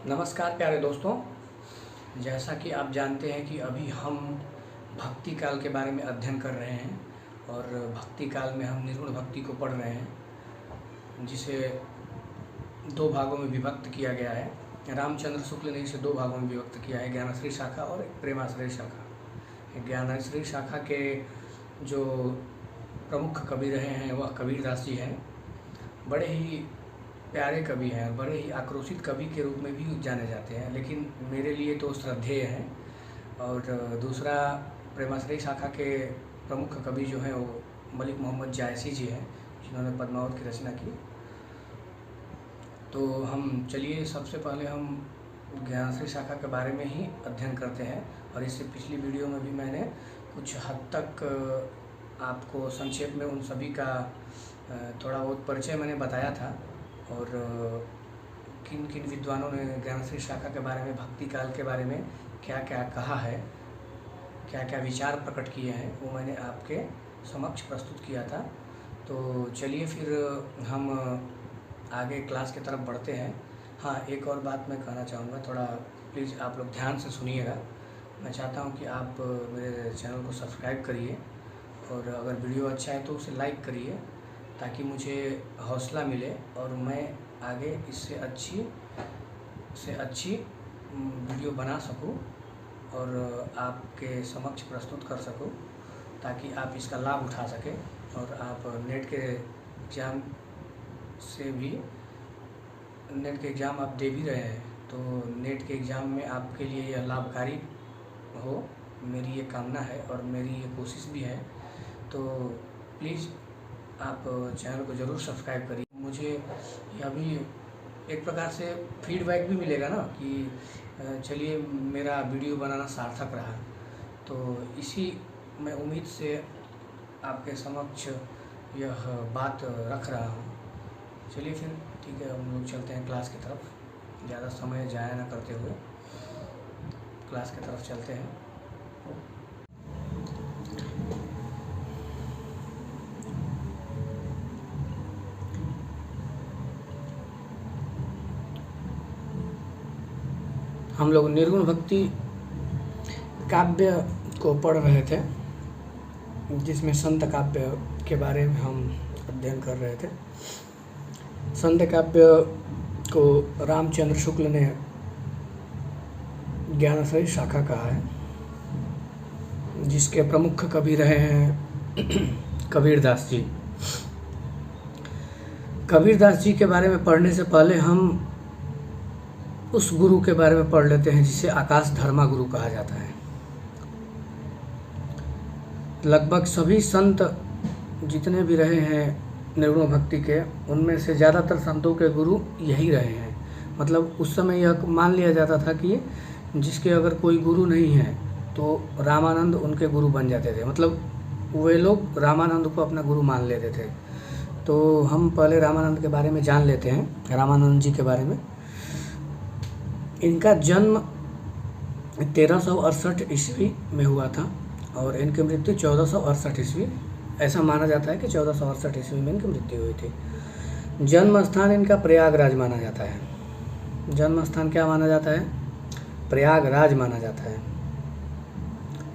नमस्कार प्यारे दोस्तों। जैसा कि आप जानते हैं कि अभी हम भक्ति काल के बारे में अध्ययन कर रहे हैं और भक्ति काल में हम निर्गुण भक्ति को पढ़ रहे हैं, जिसे दो भागों में विभक्त किया गया है। रामचंद्र शुक्ल ने इसे दो भागों में विभक्त किया है, ज्ञानाश्रय शाखा और प्रेमाश्रय शाखा। ज्ञानाश्रय शाखा के जो प्रमुख कवि रहे हैं वह कबीरदास जी हैं। बड़े ही प्यारे कवि हैं, बड़े ही आक्रोशित कवि के रूप में भी जाने जाते हैं, लेकिन मेरे लिए तो श्रद्धेय हैं। और दूसरा प्रेमाश्रय शाखा के प्रमुख कवि जो हैं वो मलिक मोहम्मद जायसी जी हैं, जिन्होंने पद्मावत की रचना की। तो हम चलिए सबसे पहले हम ज्ञानाश्रय शाखा के बारे में ही अध्ययन करते हैं। और इससे पिछली वीडियो में भी मैंने कुछ हद तक आपको संक्षेप में उन सभी का थोड़ा बहुत परिचय मैंने बताया था, और किन किन विद्वानों ने ज्ञानाश्रय शाखा के बारे में, भक्ति काल के बारे में क्या क्या कहा है, क्या क्या विचार प्रकट किए हैं, वो मैंने आपके समक्ष प्रस्तुत किया था। तो चलिए फिर हम आगे क्लास की तरफ बढ़ते हैं। हाँ, एक और बात मैं कहना चाहूँगा, थोड़ा प्लीज़ आप लोग ध्यान से सुनिएगा। मैं चाहता हूँ कि आप मेरे चैनल को सब्सक्राइब करिए, और अगर वीडियो अच्छा है तो उसे लाइक करिए, ताकि मुझे हौसला मिले और मैं आगे इससे अच्छी वीडियो बना सकूं और आपके समक्ष प्रस्तुत कर सकूं, ताकि आप इसका लाभ उठा सकें। और आप नेट के एग्ज़ाम आप दे भी रहे हैं, तो नेट के एग्ज़ाम में आपके लिए यह लाभकारी हो, मेरी ये कामना है और मेरी ये कोशिश भी है। तो प्लीज़ आप चैनल को ज़रूर सब्सक्राइब करिए। मुझे यह भी एक प्रकार से फीडबैक भी मिलेगा ना कि चलिए मेरा वीडियो बनाना सार्थक रहा। तो इसी मैं उम्मीद से आपके समक्ष यह बात रख रहा हूँ। चलिए फिर ठीक है, हम लोग चलते हैं क्लास की तरफ, ज़्यादा समय जाया ना करते हुए क्लास की तरफ चलते हैं। हम लोग निर्गुण भक्ति काव्य को पढ़ रहे थे, जिसमें संत काव्य के बारे में हम अध्ययन कर रहे थे। संत काव्य को रामचंद्र शुक्ल ने ज्ञानाश्रय शाखा कहा है, जिसके प्रमुख कवि रहे हैं कबीरदास जी। कबीरदास जी के बारे में पढ़ने से पहले हम उस गुरु के बारे में पढ़ लेते हैं जिसे आकाश धर्मा गुरु कहा जाता है। लगभग सभी संत जितने भी रहे हैं निर्गुण भक्ति के, उनमें से ज़्यादातर संतों के गुरु यही रहे हैं। मतलब उस समय यह मान लिया जाता था कि जिसके अगर कोई गुरु नहीं है तो रामानंद उनके गुरु बन जाते थे। मतलब वे लोग रामानंद को अपना गुरु मान लेते थे। तो हम पहले रामानंद के बारे में जान लेते हैं, रामानंद जी के बारे में। इनका जन्म 1368 ईस्वी में हुआ था और इनकी मृत्यु 1468 ईस्वी, ऐसा माना जाता है कि 1468 ईस्वी में इनकी मृत्यु हुई थी। जन्म स्थान इनका प्रयागराज माना जाता है। जन्म स्थान क्या माना जाता है? प्रयागराज माना जाता है।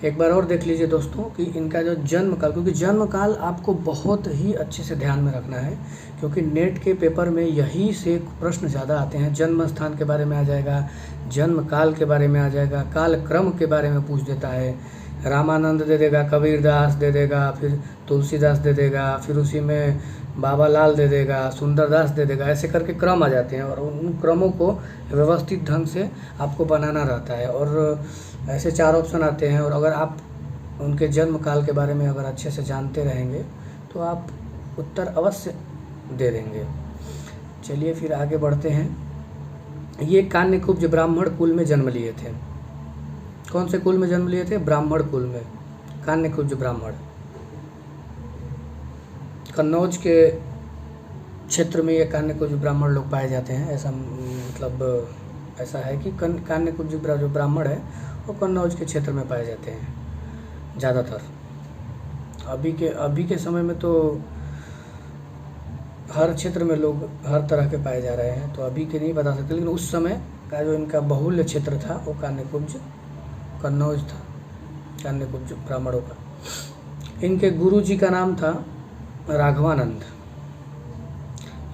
एक बार और देख लीजिए दोस्तों कि इनका जो जन्म काल, क्योंकि जन्म काल आपको बहुत ही अच्छे से ध्यान में रखना है, क्योंकि नेट के पेपर में यही से प्रश्न ज़्यादा आते हैं। जन्म स्थान के बारे में आ जाएगा, जन्म काल के बारे में आ जाएगा, काल क्रम के बारे में पूछ देता है। रामानंद दे देगा, कबीरदास दे देगा, फिर तुलसीदास दे देगा, फिर उसी में बाबा लाल दे देगा, सुंदरदास दे देगा, ऐसे करके क्रम आ जाते हैं और उन क्रमों को व्यवस्थित ढंग से आपको बनाना रहता है। और ऐसे 4 ऑप्शन आते हैं, और अगर आप उनके जन्म काल के बारे में अगर अच्छे से जानते रहेंगे तो आप उत्तर अवश्य दे देंगे। चलिए फिर आगे बढ़ते हैं। ये कान्यकुब्ज ब्राह्मण कुल में जन्म लिए थे। कौन से कुल में जन्म लिए थे? ब्राह्मण कुल में, कान्यकुब्ज ब्राह्मण। कन्नौज के क्षेत्र में ये कान्यकुब्ज ब्राह्मण लोग पाए जाते हैं। ऐसा मतलब ऐसा है कि कान्यकुब्ज जो ब्राह्मण है वो कन्नौज के क्षेत्र में पाए जाते हैं ज़्यादातर। अभी के समय में तो हर क्षेत्र में लोग हर तरह के पाए जा रहे हैं, तो अभी के नहीं बता सकते, लेकिन उस समय का जो इनका बहुल्य क्षेत्र था वो कान्यकुब्ज कन्नौज था, कान्यकुब्ज ब्राह्मणों का। इनके गुरु जी का नाम था राघवानंद।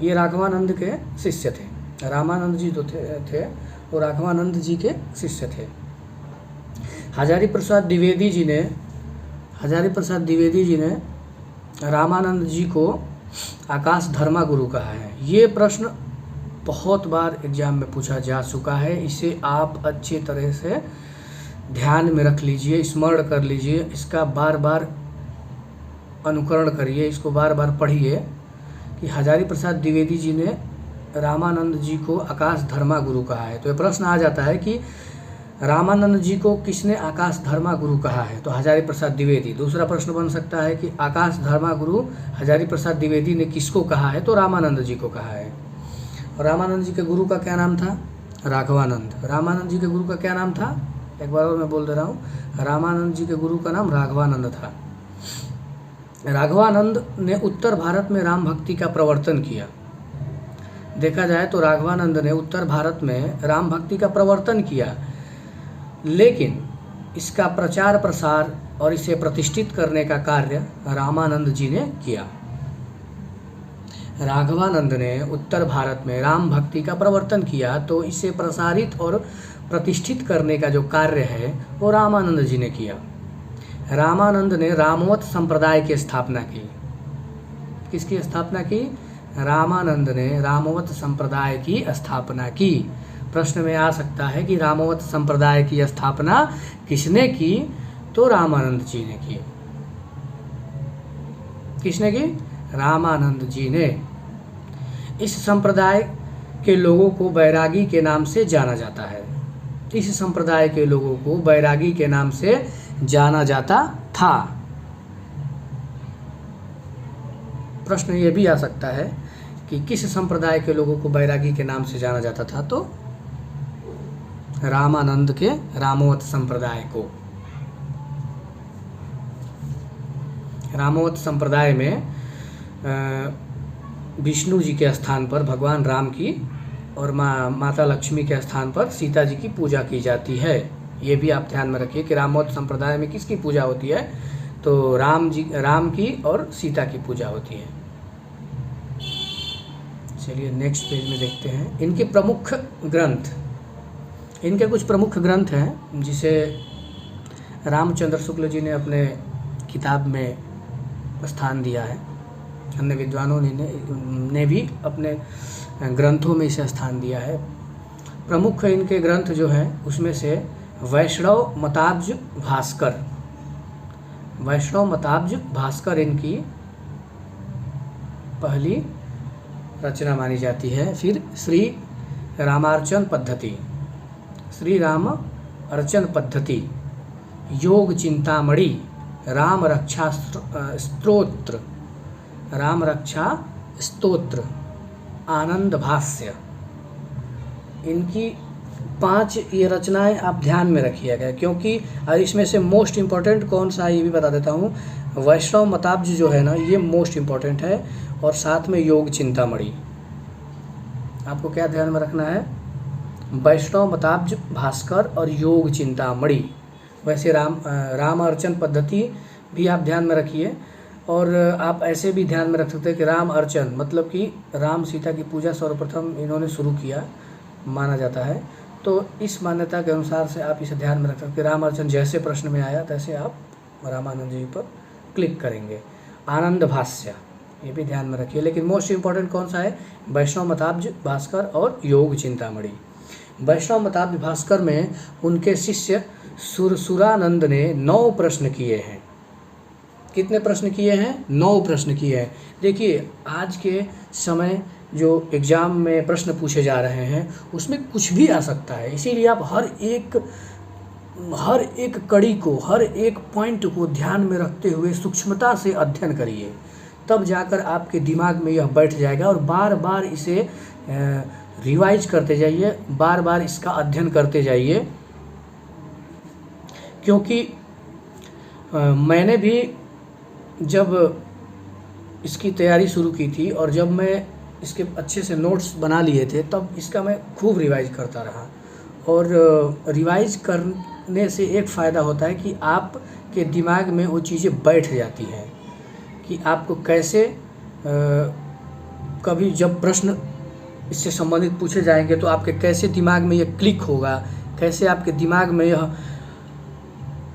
ये राघवानंद के शिष्य थे। रामानंद जी जो थे वो राघवानंद जी के शिष्य थे। हजारी प्रसाद द्विवेदी जी ने रामानंद जी को आकाश धर्मा गुरु कहा है। ये प्रश्न बहुत बार एग्जाम में पूछा जा चुका है। इसे आप अच्छी तरह से ध्यान में रख लीजिए, स्मरण कर लीजिए, इसका बार बार अनुकरण करिए, इसको बार बार पढ़िए कि हजारी प्रसाद द्विवेदी जी ने रामानंद जी को आकाश धर्मा गुरु कहा है। तो ये प्रश्न आ जाता है कि रामानंद जी को किसने आकाश धर्मा गुरु कहा है? तो हजारी प्रसाद द्विवेदी। दूसरा प्रश्न बन सकता है कि आकाश धर्मा गुरु हजारी प्रसाद द्विवेदी ने किसको कहा है? तो रामानंद जी को कहा है। और रामानंद जी के गुरु का क्या नाम था? राघवानंद। रामानंद जी के गुरु का क्या नाम था? एक बार और मैं बोल दे रहा हूँ, रामानंद जी के गुरु का नाम राघवानंद था। राघवानंद ने उत्तर भारत में राम भक्ति का प्रवर्तन किया। देखा जाए तो राघवानंद ने उत्तर भारत में राम भक्ति का प्रवर्तन किया, लेकिन इसका प्रचार प्रसार और इसे प्रतिष्ठित करने का कार्य रामानंद जी ने किया। राघवानंद ने उत्तर भारत में राम भक्ति का प्रवर्तन किया, तो इसे प्रसारित और प्रतिष्ठित करने का जो कार्य है वो रामानंद जी ने किया। रामानंद ने रामवत संप्रदाय की स्थापना की। किसकी स्थापना की? रामानंद ने रामवत संप्रदाय की स्थापना की। प्रश्न में आ सकता है कि रामवत संप्रदाय की स्थापना किसने की? तो रामानंद जी ने की। किसने की? रामानंद जी ने। इस संप्रदाय के लोगों को बैरागी के नाम से जाना जाता है। इस संप्रदाय के लोगों को बैरागी के नाम से जाना जाता था। प्रश्न ये भी आ सकता है कि किस संप्रदाय के लोगों को बैरागी के नाम से जाना जाता था? तो रामानंद के रामवत संप्रदाय को। रामवत संप्रदाय में विष्णु जी के स्थान पर भगवान राम की और माता लक्ष्मी के स्थान पर सीता जी की पूजा की जाती है। ये भी आप ध्यान में रखिए कि रामवत संप्रदाय में किसकी पूजा होती है? तो राम की और सीता की पूजा होती है। चलिए नेक्स्ट पेज में देखते हैं इनके प्रमुख ग्रंथ। इनके कुछ प्रमुख ग्रंथ हैं जिसे रामचंद्र शुक्ल जी ने अपने किताब में स्थान दिया है। अन्य विद्वानों ने भी अपने ग्रंथों में इसे स्थान दिया है। प्रमुख इनके ग्रंथ जो हैं उसमें से वैष्णव मताब्ज भास्कर। वैष्णव मताब्ज भास्कर इनकी पहली रचना मानी जाती है। फिर श्री रामार्चन पद्धति, श्री राम अर्चन पद्धति, योग चिंतामणि, राम रक्षा स्तोत्र, राम रक्षा स्तोत्र, आनंद भाष्य। इनकी 5 ये रचनाएं आप ध्यान में रखिएगा, क्योंकि इसमें से मोस्ट इम्पॉर्टेंट कौन सा है ये भी बता देता हूँ। वैष्णव मताब्ज जो है ना ये मोस्ट इम्पॉर्टेंट है, और साथ में योग चिंतामणि। आपको क्या ध्यान में रखना है? वैष्णव मताब्ज भास्कर और योग चिंतामणि। वैसे राम अर्चन पद्धति भी आप ध्यान में रखिए, और आप ऐसे भी ध्यान में रख सकते हैं कि राम अर्चन मतलब कि राम सीता की पूजा सर्वप्रथम इन्होंने शुरू किया माना जाता है। तो इस मान्यता के अनुसार से आप इसे ध्यान में रख सकते हैं। राम अर्चन जैसे प्रश्न में आया तैसे आप रामानंद जी पर क्लिक करेंगे। आनंद भाष्य ये भी ध्यान में रखिए, लेकिन मोस्ट इम्पॉर्टेंट कौन सा है? वैष्णव मताब्ज भास्कर और योग चिंतामणि। वैष्णव मताब्ज भास्कर में उनके शिष्य सुरसुरानंद ने 9 प्रश्न किए हैं। कितने प्रश्न किए हैं? 9 प्रश्न किए हैं। देखिए आज के समय जो एग्ज़ाम में प्रश्न पूछे जा रहे हैं उसमें कुछ भी आ सकता है, इसीलिए आप हर एक कड़ी को, हर एक पॉइंट को ध्यान में रखते हुए सूक्ष्मता से अध्ययन करिए, तब जाकर आपके दिमाग में यह बैठ जाएगा। और बार बार इसे रिवाइज करते जाइए, बार बार इसका अध्ययन करते जाइए, क्योंकि मैंने भी जब इसकी तैयारी शुरू की थी और जब मैं इसके अच्छे से नोट्स बना लिए थे तब इसका मैं खूब रिवाइज करता रहा। और रिवाइज करने से एक फ़ायदा होता है कि आपके दिमाग में वो चीज़ें बैठ जाती हैं कि आपको कैसे कभी जब प्रश्न इससे संबंधित पूछे जाएंगे तो आपके कैसे दिमाग में ये क्लिक होगा, कैसे आपके दिमाग में यह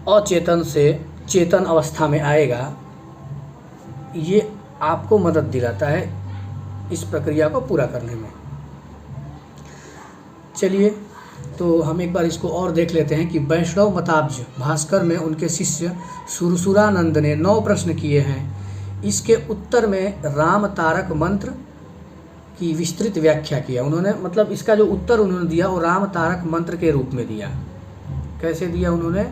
अचेतन से चेतन अवस्था में आएगा, ये आपको मदद दिलाता है इस प्रक्रिया को पूरा करने में। चलिए तो हम एक बार इसको और देख लेते हैं कि वैष्णव मताब्ज भास्कर में उनके शिष्य सुरसुरानंद ने 9 प्रश्न किए हैं। इसके उत्तर में राम तारक मंत्र की विस्तृत व्याख्या किया उन्होंने, मतलब इसका जो उत्तर उन्होंने दिया वो राम तारक मंत्र के रूप में दिया। कैसे दिया उन्होंने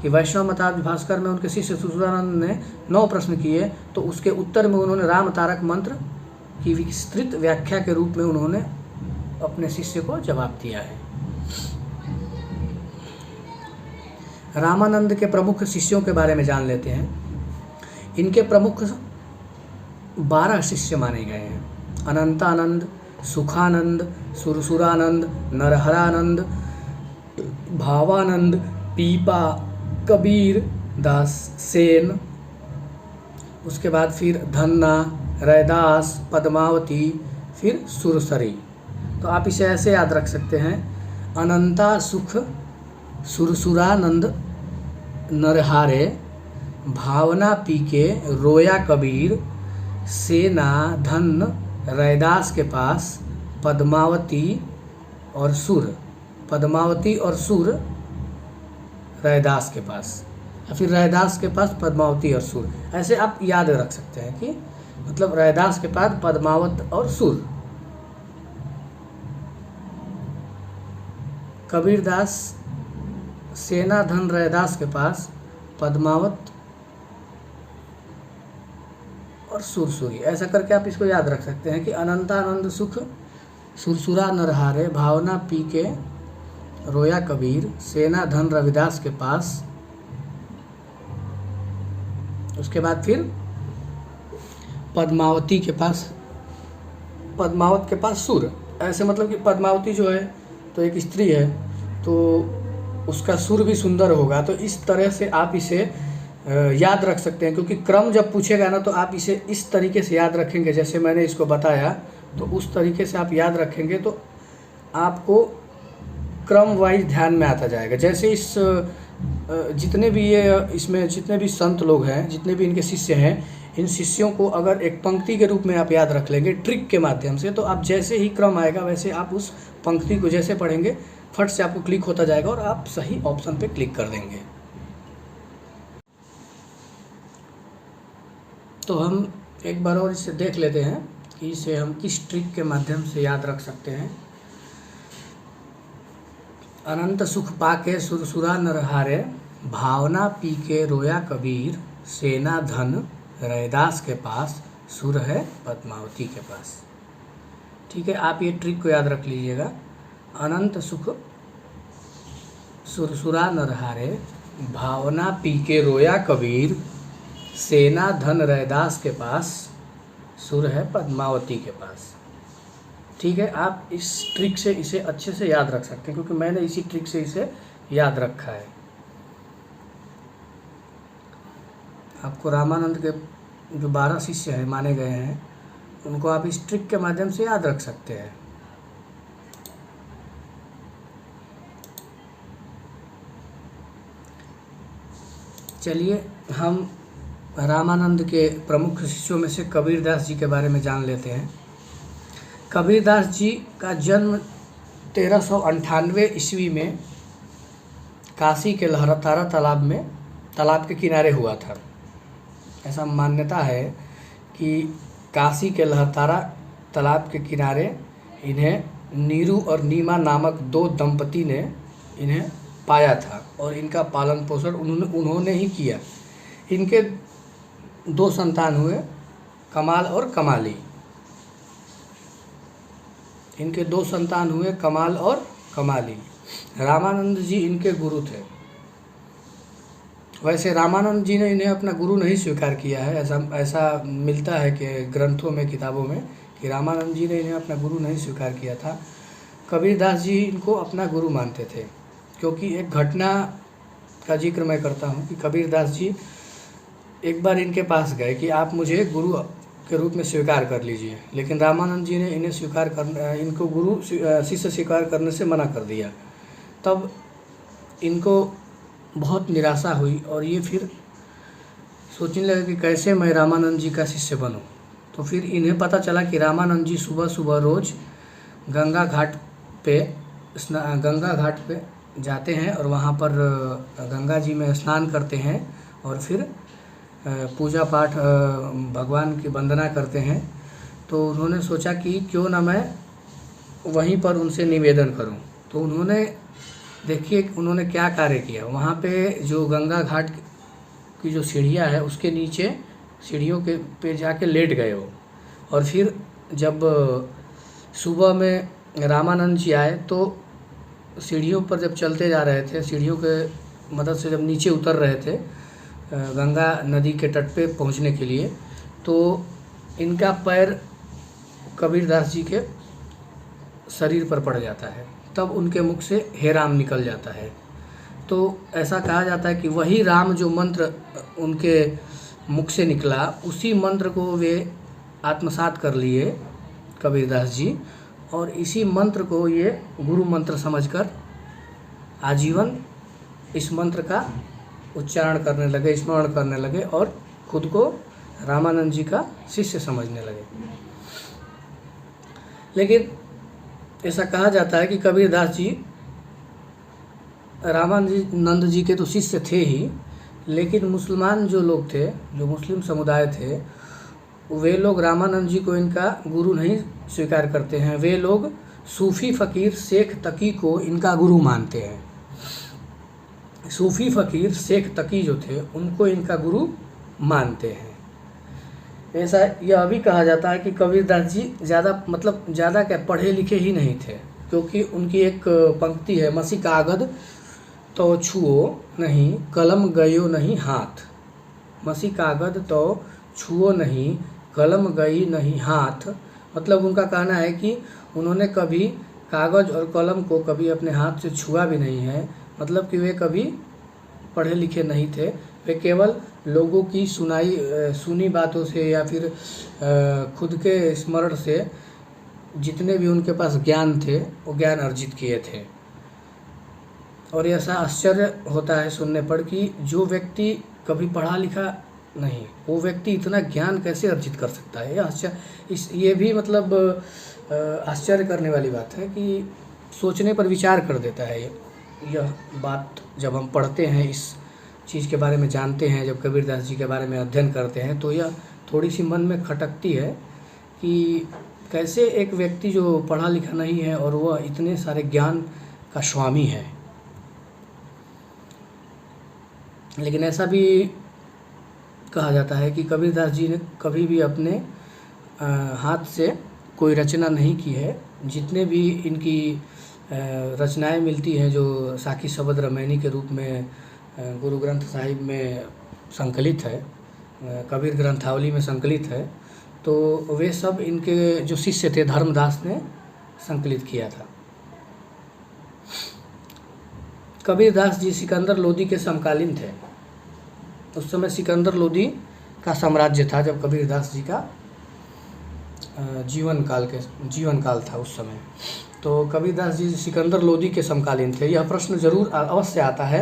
कि वैष्णव मताब्ज भास्कर में उनके शिष्य सुरसुरानंद ने 9 प्रश्न किए, तो उसके उत्तर में उन्होंने राम तारक मंत्र की विस्तृत व्याख्या के रूप में उन्होंने अपने शिष्य को जवाब दिया है। रामानंद के प्रमुख शिष्यों के बारे में जान लेते हैं। इनके प्रमुख 12 शिष्य माने गए हैं। अनंतानंद, सुखानंद, सुरसुरानंद, नरहरानंद, भावानंद, पीपा, कबीर दास सेन, उसके बाद फिर धन्ना, रैदास, पद्मावती, फिर सुरसरी। तो आप इसे ऐसे याद रख सकते हैं, अनंता सुख, सुरसुरानंद, नरहारे, भावना पीके, रोया कबीर, सेना धन रैदास के पास, पद्मावती और सुर, पद्मावती और सुर रैदास के पास, या फिर रैदास के पास पद्मावती और सुर। ऐसे आप याद रख सकते हैं कि मतलब रैदास के पास पद्मावत और सुर। कबीरदास सेना धन रैदास के पास, पद्मावत और सुरसुरी। ऐसा करके आप इसको याद रख सकते हैं कि अनंतानंद सुख, सुरसुरा नरहारे, भावना पी के, रोया कबीर, सेना धन रविदास के पास, उसके बाद फिर पद्मावती के पास, पद्मावत के पास सुर। ऐसे मतलब कि पद्मावती जो है तो एक स्त्री है, तो उसका सुर भी सुंदर होगा। तो इस तरह से आप इसे याद रख सकते हैं, क्योंकि क्रम जब पूछेगा ना तो आप इसे इस तरीके से याद रखेंगे जैसे मैंने इसको बताया, तो उस तरीके से आप याद रखेंगे तो आपको क्रम वाइज ध्यान में आता जाएगा। जैसे इस जितने भी ये इसमें जितने भी संत लोग हैं, जितने भी इनके शिष्य हैं, इन शिष्यों को अगर एक पंक्ति के रूप में आप याद रख लेंगे ट्रिक के माध्यम से, तो आप जैसे ही क्रम आएगा वैसे आप उस पंक्ति को जैसे पढ़ेंगे फट से आपको क्लिक होता जाएगा और आप सही ऑप्शन पे क्लिक कर देंगे। तो हम एक बार और इसे देख लेते हैं कि इसे हम किस ट्रिक के माध्यम से याद रख सकते हैं। अनंत सुख पाके सुरसुरा नरहारे, भावना पी के रोया कबीर, सेना धन रैदास के पास, सुर है पद्मावती के पास। ठीक है, आप ये ट्रिक को याद रख लीजिएगा। अनंत सुख सुरसुरा नरहारे, भावना पी के रोया कबीर, सेना धन रैदास के पास, सुर है पद्मावती के पास। ठीक है, आप इस ट्रिक से इसे अच्छे से याद रख सकते हैं, क्योंकि मैंने इसी ट्रिक से इसे याद रखा है। आपको रामानंद के जो 12 शिष्य हैं माने गए हैं, उनको आप इस ट्रिक के माध्यम से याद रख सकते हैं। चलिए हम रामानंद के प्रमुख शिष्यों में से कबीरदास जी के बारे में जान लेते हैं। कबीरदास जी का जन्म 1398 ईस्वी में काशी के लहरतारा तालाब के किनारे हुआ था। ऐसा मान्यता है कि काशी के लहरतारा तालाब के किनारे इन्हें नीरू और नीमा नामक 2 दंपति ने इन्हें पाया था और इनका पालन पोषण उन्होंने ही किया। इनके 2 संतान हुए, कमाल और कमाली। इनके 2 संतान हुए, कमाल और कमाली। रामानंद जी इनके गुरु थे। वैसे रामानंद जी ने इन्हें अपना गुरु नहीं स्वीकार किया है, ऐसा मिलता है कि ग्रंथों में, किताबों में, कि रामानंद जी ने इन्हें अपना गुरु नहीं स्वीकार किया था। कबीरदास जी इनको अपना गुरु मानते थे, क्योंकि एक घटना का जिक्र मैं करता हूँ कि कबीरदास जी एक बार इनके पास गए कि आप मुझे गुरु के रूप में स्वीकार कर लीजिए, लेकिन रामानंद जी ने इनको गुरु शिष्य स्वीकार करने से मना कर दिया। तब इनको बहुत निराशा हुई और ये फिर सोचने लगे कि कैसे मैं रामानंद जी का शिष्य बनूं। तो फिर इन्हें पता चला कि रामानंद जी सुबह सुबह रोज़ गंगा घाट पे जाते हैं और वहाँ पर गंगा जी में स्नान करते हैं और फिर पूजा पाठ भगवान की वंदना करते हैं। तो उन्होंने सोचा कि क्यों ना मैं वहीं पर उनसे निवेदन करूं। तो देखिए उन्होंने क्या कार्य किया। वहाँ पे जो गंगा घाट की जो सीढ़ियाँ है उसके नीचे सीढ़ियों के पे जाके लेट गए वो, और फिर जब सुबह में रामानंद जी आए तो सीढ़ियों पर जब चलते जा रहे थे, सीढ़ियों के मदद से जब नीचे उतर रहे थे गंगा नदी के तट पे पहुंचने के लिए, तो इनका पैर कबीरदास जी के शरीर पर पड़ जाता है। तब उनके मुख से हे राम निकल जाता है। तो ऐसा कहा जाता है कि वही राम जो मंत्र उनके मुख से निकला, उसी मंत्र को वे आत्मसात कर लिए कबीरदास जी, और इसी मंत्र को ये गुरु मंत्र समझकर आजीवन इस मंत्र का उच्चारण करने लगे, स्मरण करने लगे और खुद को रामानंद जी का शिष्य समझने लगे। लेकिन ऐसा कहा जाता है कि कबीरदास जी रामानंद जी के तो शिष्य थे ही, लेकिन मुसलमान जो लोग थे, जो मुस्लिम समुदाय थे, वे लोग रामानंद जी को इनका गुरु नहीं स्वीकार करते हैं। वे लोग सूफ़ी फ़कीर शेख तकी को इनका गुरु मानते हैं। सूफ़ी फ़कीर शेख तकी जो थे उनको इनका गुरु मानते हैं। ऐसा यह भी कहा जाता है कि कबीरदास जी ज़्यादा क्या पढ़े लिखे ही नहीं थे, क्योंकि उनकी एक पंक्ति है, मसी कागद तो छुओ नहीं कलम गयो नहीं हाथ। मसी कागद तो छुओ नहीं कलम गई नहीं हाथ। मतलब उनका कहना है कि उन्होंने कभी कागज़ और कलम को कभी अपने हाथ से छुआ भी नहीं है। मतलब कि वे कभी पढ़े लिखे नहीं थे, वे केवल लोगों की सुनी बातों से या फिर खुद के स्मरण से जितने भी उनके पास ज्ञान थे वो ज्ञान अर्जित किए थे। और ऐसा आश्चर्य होता है सुनने पर कि जो व्यक्ति कभी पढ़ा लिखा नहीं, वो व्यक्ति इतना ज्ञान कैसे अर्जित कर सकता है। ये भी मतलब आश्चर्य करने वाली बात है कि सोचने पर विचार कर देता है। यह बात जब हम पढ़ते हैं, इस चीज़ के बारे में जानते हैं, जब कबीरदास जी के बारे में अध्ययन करते हैं, तो यह थोड़ी सी मन में खटकती है कि कैसे एक व्यक्ति जो पढ़ा लिखा नहीं है और वह इतने सारे ज्ञान का स्वामी है। लेकिन ऐसा भी कहा जाता है कि कबीरदास जी ने कभी भी अपने हाथ से कोई रचना नहीं की है। जितने भी इनकी रचनाएं मिलती हैं जो साखी शबद रामायणी के रूप में गुरु ग्रंथ साहिब में संकलित है, कबीर ग्रंथावली में संकलित है, तो वे सब इनके जो शिष्य थे धर्मदास ने संकलित किया था। कबीरदास जी सिकंदर लोदी के समकालीन थे। उस समय सिकंदर लोदी का साम्राज्य था जब कबीरदास जी का जीवन काल था उस समय। तो कबीरदास जी सिकंदर लोदी के समकालीन थे। यह प्रश्न जरूर अवश्य आता है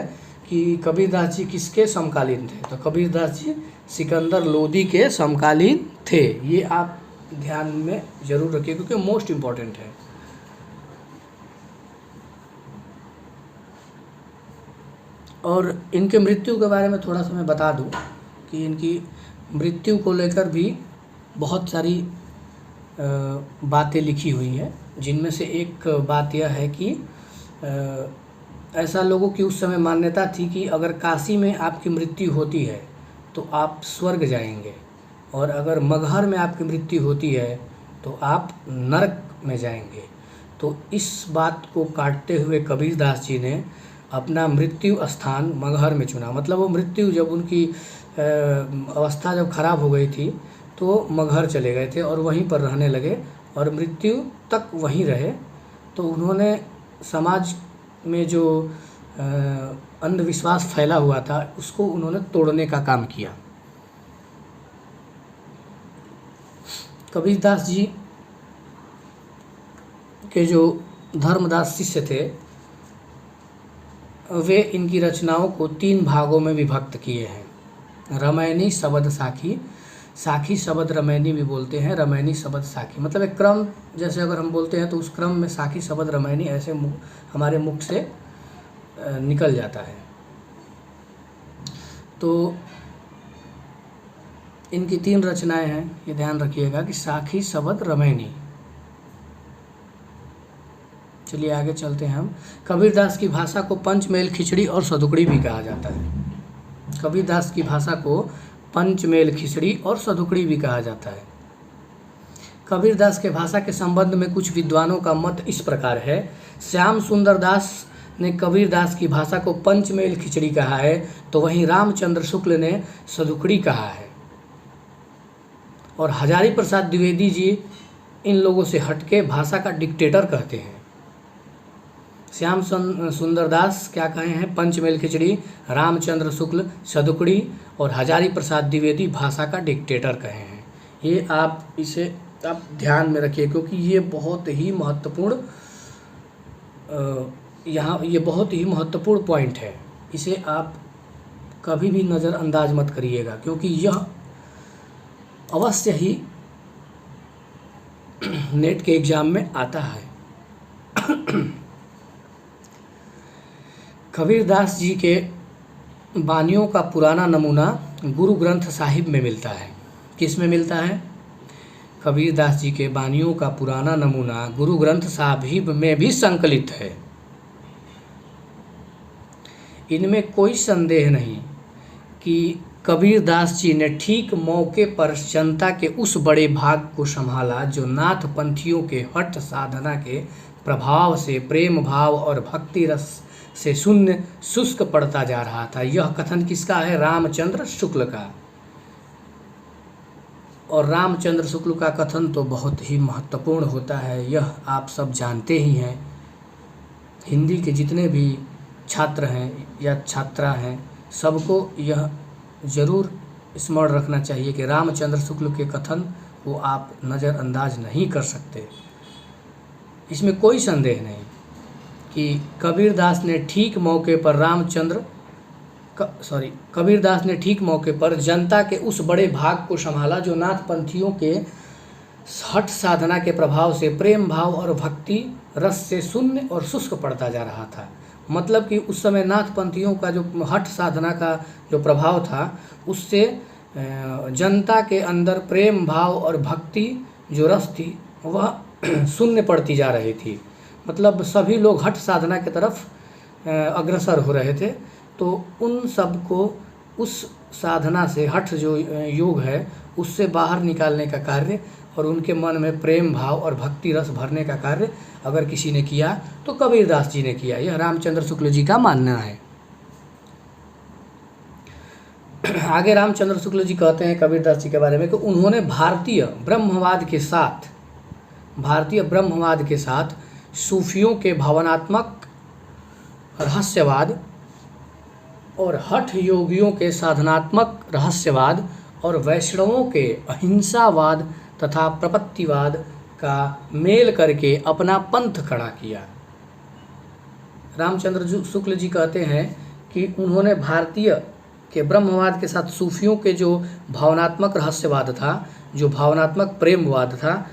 कि कबीरदास जी किसके समकालीन थे। तो कबीरदास जी सिकंदर लोदी के समकालीन थे। ये आप ध्यान में जरूर रखिए क्योंकि मोस्ट इम्पॉर्टेंट है। और इनके मृत्यु के बारे में थोड़ा सा मैं बता दूं कि इनकी मृत्यु को लेकर भी बहुत सारी बातें लिखी हुई हैं, जिनमें से एक बात यह है कि ऐसा लोगों की उस समय मान्यता थी कि अगर काशी में आपकी मृत्यु होती है तो आप स्वर्ग जाएंगे, और अगर मगहर में आपकी मृत्यु होती है तो आप नरक में जाएंगे। तो इस बात को काटते हुए कबीरदास जी ने अपना मृत्यु स्थान मगहर में चुना। मतलब वो मृत्यु जब उनकी अवस्था जब खराब हो गई थी तो मगहर चले गए थे और वहीं पर रहने लगे और मृत्यु तक वहीं रहे। तो उन्होंने समाज में जो अंधविश्वास फैला हुआ था उसको उन्होंने तोड़ने का काम किया। कबीरदास जी के जो धर्मदास शिष्य थे वे इनकी रचनाओं को 3 भागों में विभक्त किए हैं। रमैनी, शबद, साखी। साखी शबद रमैनी भी बोलते हैं, रमैनी शबद साखी, मतलब एक क्रम, जैसे अगर हम बोलते हैं तो उस क्रम में साखी शबद रमैनी ऐसे हमारे मुख से निकल जाता है। तो इनकी 3 रचनाएं हैं, ये ध्यान रखिएगा कि साखी शबद रमैनी। चलिए आगे चलते हैं हम। कबीरदास की भाषा को पंचमेल, खिचड़ी और सदुकड़ी भी कहा जाता है। कबीरदास की भाषा को पंचमेल, खिचड़ी और सदुकड़ी भी कहा जाता है। कबीरदास के भाषा के संबंध में कुछ विद्वानों का मत इस प्रकार है। श्याम सुंदर दास ने कबीरदास की भाषा को पंचमेल, खिचड़ी कहा है, तो वहीं रामचंद्र शुक्ल ने सदुकड़ी कहा है। और हजारी प्रसाद द्विवेदी जी इन लोगों से हटके भाषा का डिक्टेटर कहते हैं। श्याम सुंदर दास क्या कहे हैं? पंचमेल, खिचड़ी, रामचंद्र शुक्ल सदुकड़ी और हजारी प्रसाद द्विवेदी भाषा का डिक्टेटर कहे हैं। ये आप इसे आप ध्यान में रखिए, क्योंकि ये बहुत ही महत्वपूर्ण ये बहुत ही महत्वपूर्ण पॉइंट है। इसे आप कभी भी नज़रअंदाज मत करिएगा, क्योंकि यह अवश्य ही नेट के एग्ज़ाम में आता है। कबीरदास जी के बानियों का पुराना नमूना गुरु ग्रंथ साहिब में मिलता है। किस में मिलता है? कबीरदास जी के बानियों का पुराना नमूना गुरु ग्रंथ साहिब में भी संकलित है। इनमें कोई संदेह नहीं कि कबीरदास जी ने ठीक मौके पर जनता के उस बड़े भाग को संभाला जो नाथ पंथियों के हठ साधना के प्रभाव से प्रेम भाव और भक्ति रस से शून्य शुष्क पड़ता जा रहा था। यह कथन किसका है? रामचंद्र शुक्ल का। और रामचंद्र शुक्ल का कथन तो बहुत ही महत्वपूर्ण होता है, यह आप सब जानते ही हैं। हिंदी के जितने भी छात्र हैं या छात्रा हैं, सबको यह ज़रूर स्मरण रखना चाहिए कि रामचंद्र शुक्ल के कथन को आप नज़रअंदाज नहीं कर सकते। इसमें कोई संदेह नहीं कि कबीरदास ने ठीक मौके पर जनता के उस बड़े भाग को संभाला जो नाथपंथियों के हठ साधना के प्रभाव से प्रेम भाव और भक्ति रस से शून्य और शुष्क पड़ता जा रहा था। मतलब कि उस समय नाथपंथियों का जो हठ साधना का जो प्रभाव था, उससे जनता के अंदर प्रेम भाव और भक्ति जो रस थी वह शून्य पड़ती जा रही थी। मतलब सभी लोग हठ साधना की तरफ अग्रसर हो रहे थे, तो उन सब को उस साधना से, हठ जो योग है, उससे बाहर निकालने का कार्य और उनके मन में प्रेम भाव और भक्ति रस भरने का कार्य अगर किसी ने किया तो कबीरदास जी ने किया। यह रामचंद्र शुक्ल जी का मानना है। आगे रामचंद्र शुक्ल जी कहते हैं कबीरदास जी के बारे में कि उन्होंने भारतीय ब्रह्मवाद के साथ सूफियों के भावनात्मक रहस्यवाद और हठ योगियों के साधनात्मक रहस्यवाद और वैष्णवों के अहिंसावाद तथा प्रपत्तिवाद का मेल करके अपना पंथ खड़ा किया। रामचंद्र शुक्ल जी कहते हैं कि उन्होंने भारतीय के ब्रह्मवाद के साथ सूफियों के जो भावनात्मक रहस्यवाद था, जो भावनात्मक प्रेमवाद था,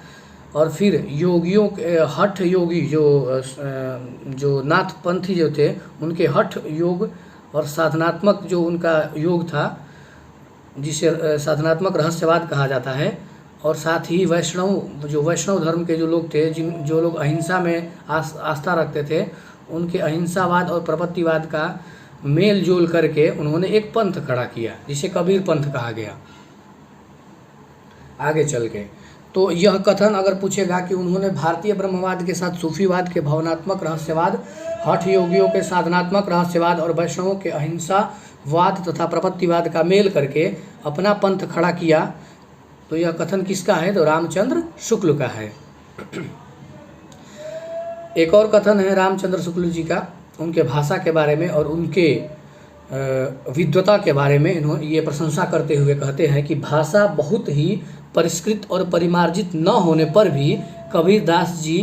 और फिर योगियों के हठ योगी जो नाथपंथी जो थे, उनके हठ योग और साधनात्मक जो उनका योग था, जिसे साधनात्मक रहस्यवाद कहा जाता है, और साथ ही वैष्णव धर्म के जो लोग थे, जो लोग अहिंसा में आस्था रखते थे, उनके अहिंसावाद और प्रपत्तिवाद का मेल जोल करके उन्होंने एक पंथ खड़ा किया, जिसे कबीर पंथ कहा गया। आगे चल के तो यह कथन अगर पूछेगा कि उन्होंने भारतीय ब्रह्मवाद के साथ सूफीवाद के भावनात्मक रहस्यवाद, हठ योगियों के साधनात्मक रहस्यवाद और वैष्णवों के अहिंसावाद तथा प्रपत्तिवाद का मेल करके अपना पंथ खड़ा किया, तो यह कथन किसका है? तो रामचंद्र शुक्ल का है। एक और कथन है रामचंद्र शुक्ल जी का, उनके भाषा के बारे में और उनके विद्वता के बारे में इन्होंने ये प्रशंसा करते हुए कहते हैं कि भाषा बहुत ही परिष्कृत और परिमार्जित न होने पर भी कबीरदास जी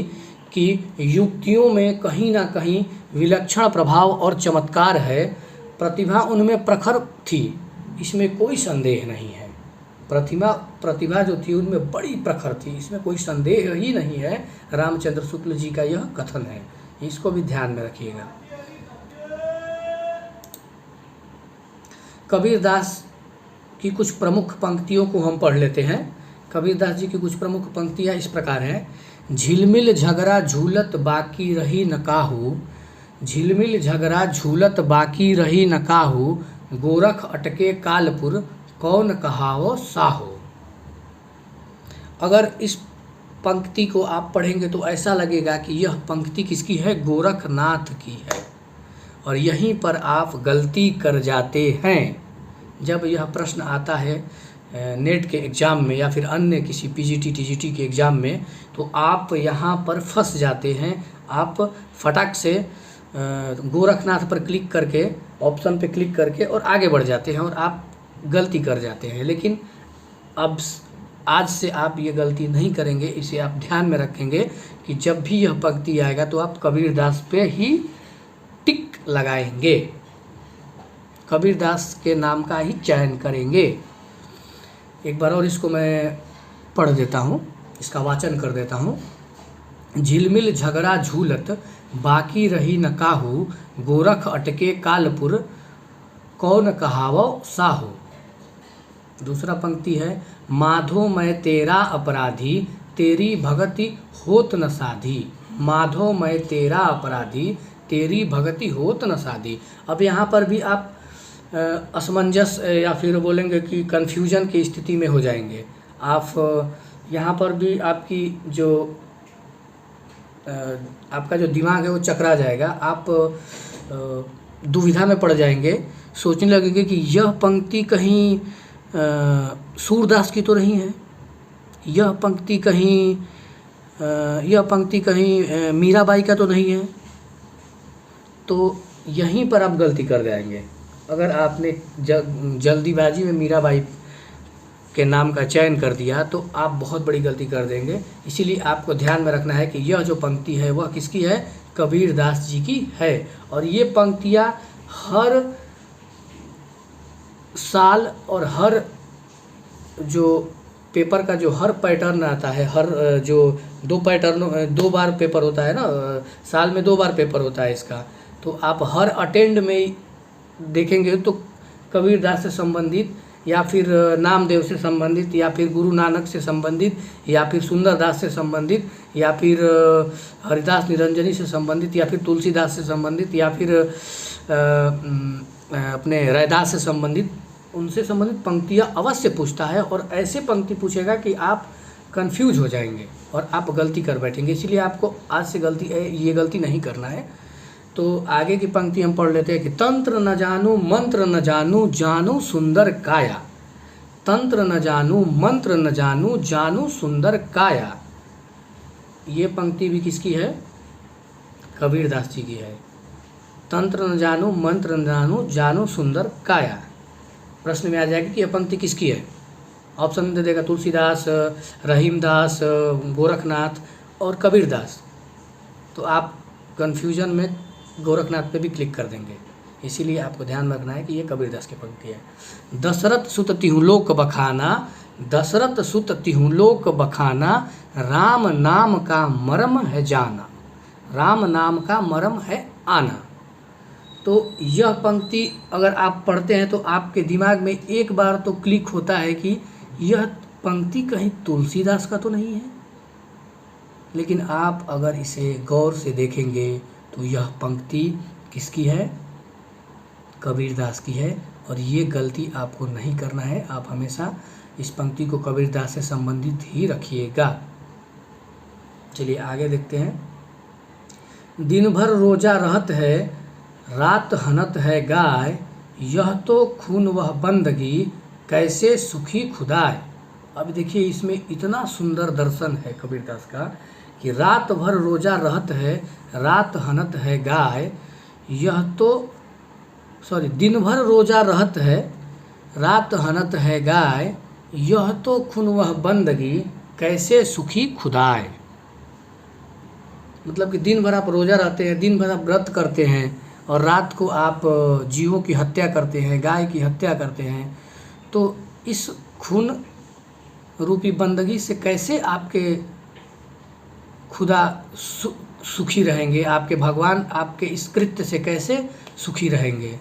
की युक्तियों में कहीं ना कहीं विलक्षण प्रभाव और चमत्कार है। प्रतिभा उनमें प्रखर थी, इसमें कोई संदेह नहीं है। प्रतिभा जो थी उनमें बड़ी प्रखर थी, इसमें कोई संदेह ही नहीं है। रामचंद्र शुक्ल जी का यह कथन है, इसको भी ध्यान में रखिएगा। कबीरदास की कुछ प्रमुख पंक्तियों को हम पढ़ लेते हैं। कबीरदास जी की कुछ प्रमुख पंक्तियाँ इस प्रकार हैं। झिलमिल झगड़ा झूलत बाकी रही न काहू, झिलमिल झगड़ा झूलत बाकी रही न काहू, गोरख अटके कालपुर कौन कहावो साहो। अगर इस पंक्ति को आप पढ़ेंगे तो ऐसा लगेगा कि यह पंक्ति किसकी है, गोरखनाथ की है, और यहीं पर आप गलती कर जाते हैं। जब यह प्रश्न आता है नेट के एग्ज़ाम में या फिर अन्य किसी पीजीटी टीजीटी के एग्ज़ाम में, तो आप यहाँ पर फंस जाते हैं। आप फटाक से गोरखनाथ पर क्लिक करके, ऑप्शन पे क्लिक करके और आगे बढ़ जाते हैं और आप गलती कर जाते हैं। लेकिन अब आज से आप ये गलती नहीं करेंगे, इसे आप ध्यान में रखेंगे कि जब भी यह पंक्ति आएगा तो आप कबीरदास पे ही टिक लगाएंगे, कबीरदास के नाम का ही चयन करेंगे। एक बार और इसको मैं पढ़ देता हूँ, इसका वाचन कर देता हूँ। झिलमिल झगड़ा झूलत बाकी रही न काहू, गोरख अटके कालपुर कौन कहावो साहू। दूसरा पंक्ति है। माधो मैं तेरा अपराधी, तेरी भगति होत न साधी, माधो मैं तेरा अपराधी, तेरी भगति होत न साधी। अब यहाँ पर भी आप असमंजस या फिर बोलेंगे कि कन्फ्यूजन की स्थिति में हो जाएंगे। आप यहाँ पर भी आपकी जो आपका जो दिमाग है वो चकरा जाएगा, आप दुविधा में पड़ जाएंगे, सोचने लगेंगे कि यह पंक्ति कहीं सूरदास की तो नहीं है, यह पंक्ति कहीं मीराबाई का तो नहीं है। तो यहीं पर आप गलती कर जाएंगे। अगर आपने जल्दीबाजी में मीराबाई के नाम का चयन कर दिया तो आप बहुत बड़ी गलती कर देंगे। इसीलिए आपको ध्यान में रखना है कि यह जो पंक्ति है वह किसकी है, कबीरदास जी की है। और ये पंक्तियाँ हर साल और हर जो पेपर का जो हर पैटर्न आता है, हर जो दो बार पेपर होता है ना, साल में 2 बार पेपर होता है इसका, तो आप हर अटेंड में देखेंगे तो कबीरदास से संबंधित या फिर नामदेव से संबंधित या फिर गुरु नानक से संबंधित या फिर सुंदरदास से संबंधित या फिर हरिदास निरंजनी से संबंधित या फिर तुलसीदास से संबंधित या फिर अपने रैदास से संबंधित, उनसे संबंधित पंक्तियाँ अवश्य पूछता है। और ऐसे पंक्ति पूछेगा कि आप कंफ्यूज हो जाएंगे और आप गलती कर बैठेंगे। इसलिए आपको आज से ये गलती नहीं करना है। तो आगे की पंक्ति हम पढ़ लेते हैं कि तंत्र न जानू मंत्र न जानू, जानू सुंदर काया, तंत्र न जानू मंत्र न जानू, जानू सुंदर काया। ये पंक्ति भी किसकी है, कबीरदास जी की है। तंत्र न जानू मंत्र न जानू, जानू सुंदर काया। प्रश्न में आ जाएगा कि यह पंक्ति किसकी है। ऑप्शन दे देगा तुलसीदास, रहीमदास, गोरखनाथ और कबीरदास। तो आप कन्फ्यूजन में गोरखनाथ पे भी क्लिक कर देंगे। इसीलिए आपको ध्यान में रखना है कि ये कबीरदास की पंक्ति है। दशरथ सुत तिहु लोक बखाना, दशरथ सुत तिहु लोक बखाना, राम नाम का मर्म है जाना, राम नाम का मर्म है आना। तो यह पंक्ति अगर आप पढ़ते हैं तो आपके दिमाग में एक बार तो क्लिक होता है कि यह पंक्ति कहीं तुलसीदास का तो नहीं है। लेकिन आप अगर इसे गौर से देखेंगे तो यह पंक्ति किसकी है, कबीरदास की है। और ये गलती आपको नहीं करना है। आप हमेशा इस पंक्ति को कबीरदास से संबंधित ही रखिएगा। चलिए आगे देखते हैं। दिन भर रोजा रहत है, रात हनत है गाय, यह तो खून वह बंदगी, कैसे सुखी खुदाए। अब देखिए इसमें इतना सुंदर दर्शन है कबीरदास का कि रात भर रोजा रहत है, रात हनत है गाय, यह तो दिन भर रोजा रहत है, रात हनत है गाय, यह तो खुन वह बंदगी, कैसे सुखी खुदाए। मतलब कि दिन भर आप रोजा रहते हैं, दिन भर आप व्रत करते हैं और रात को आप जीवों की हत्या करते हैं, गाय की हत्या करते हैं, तो इस खून रूपी बंदगी से कैसे आपके खुदा सुखी रहेंगे, आपके भगवान आपके इस कृत्य से कैसे सुखी रहेंगे,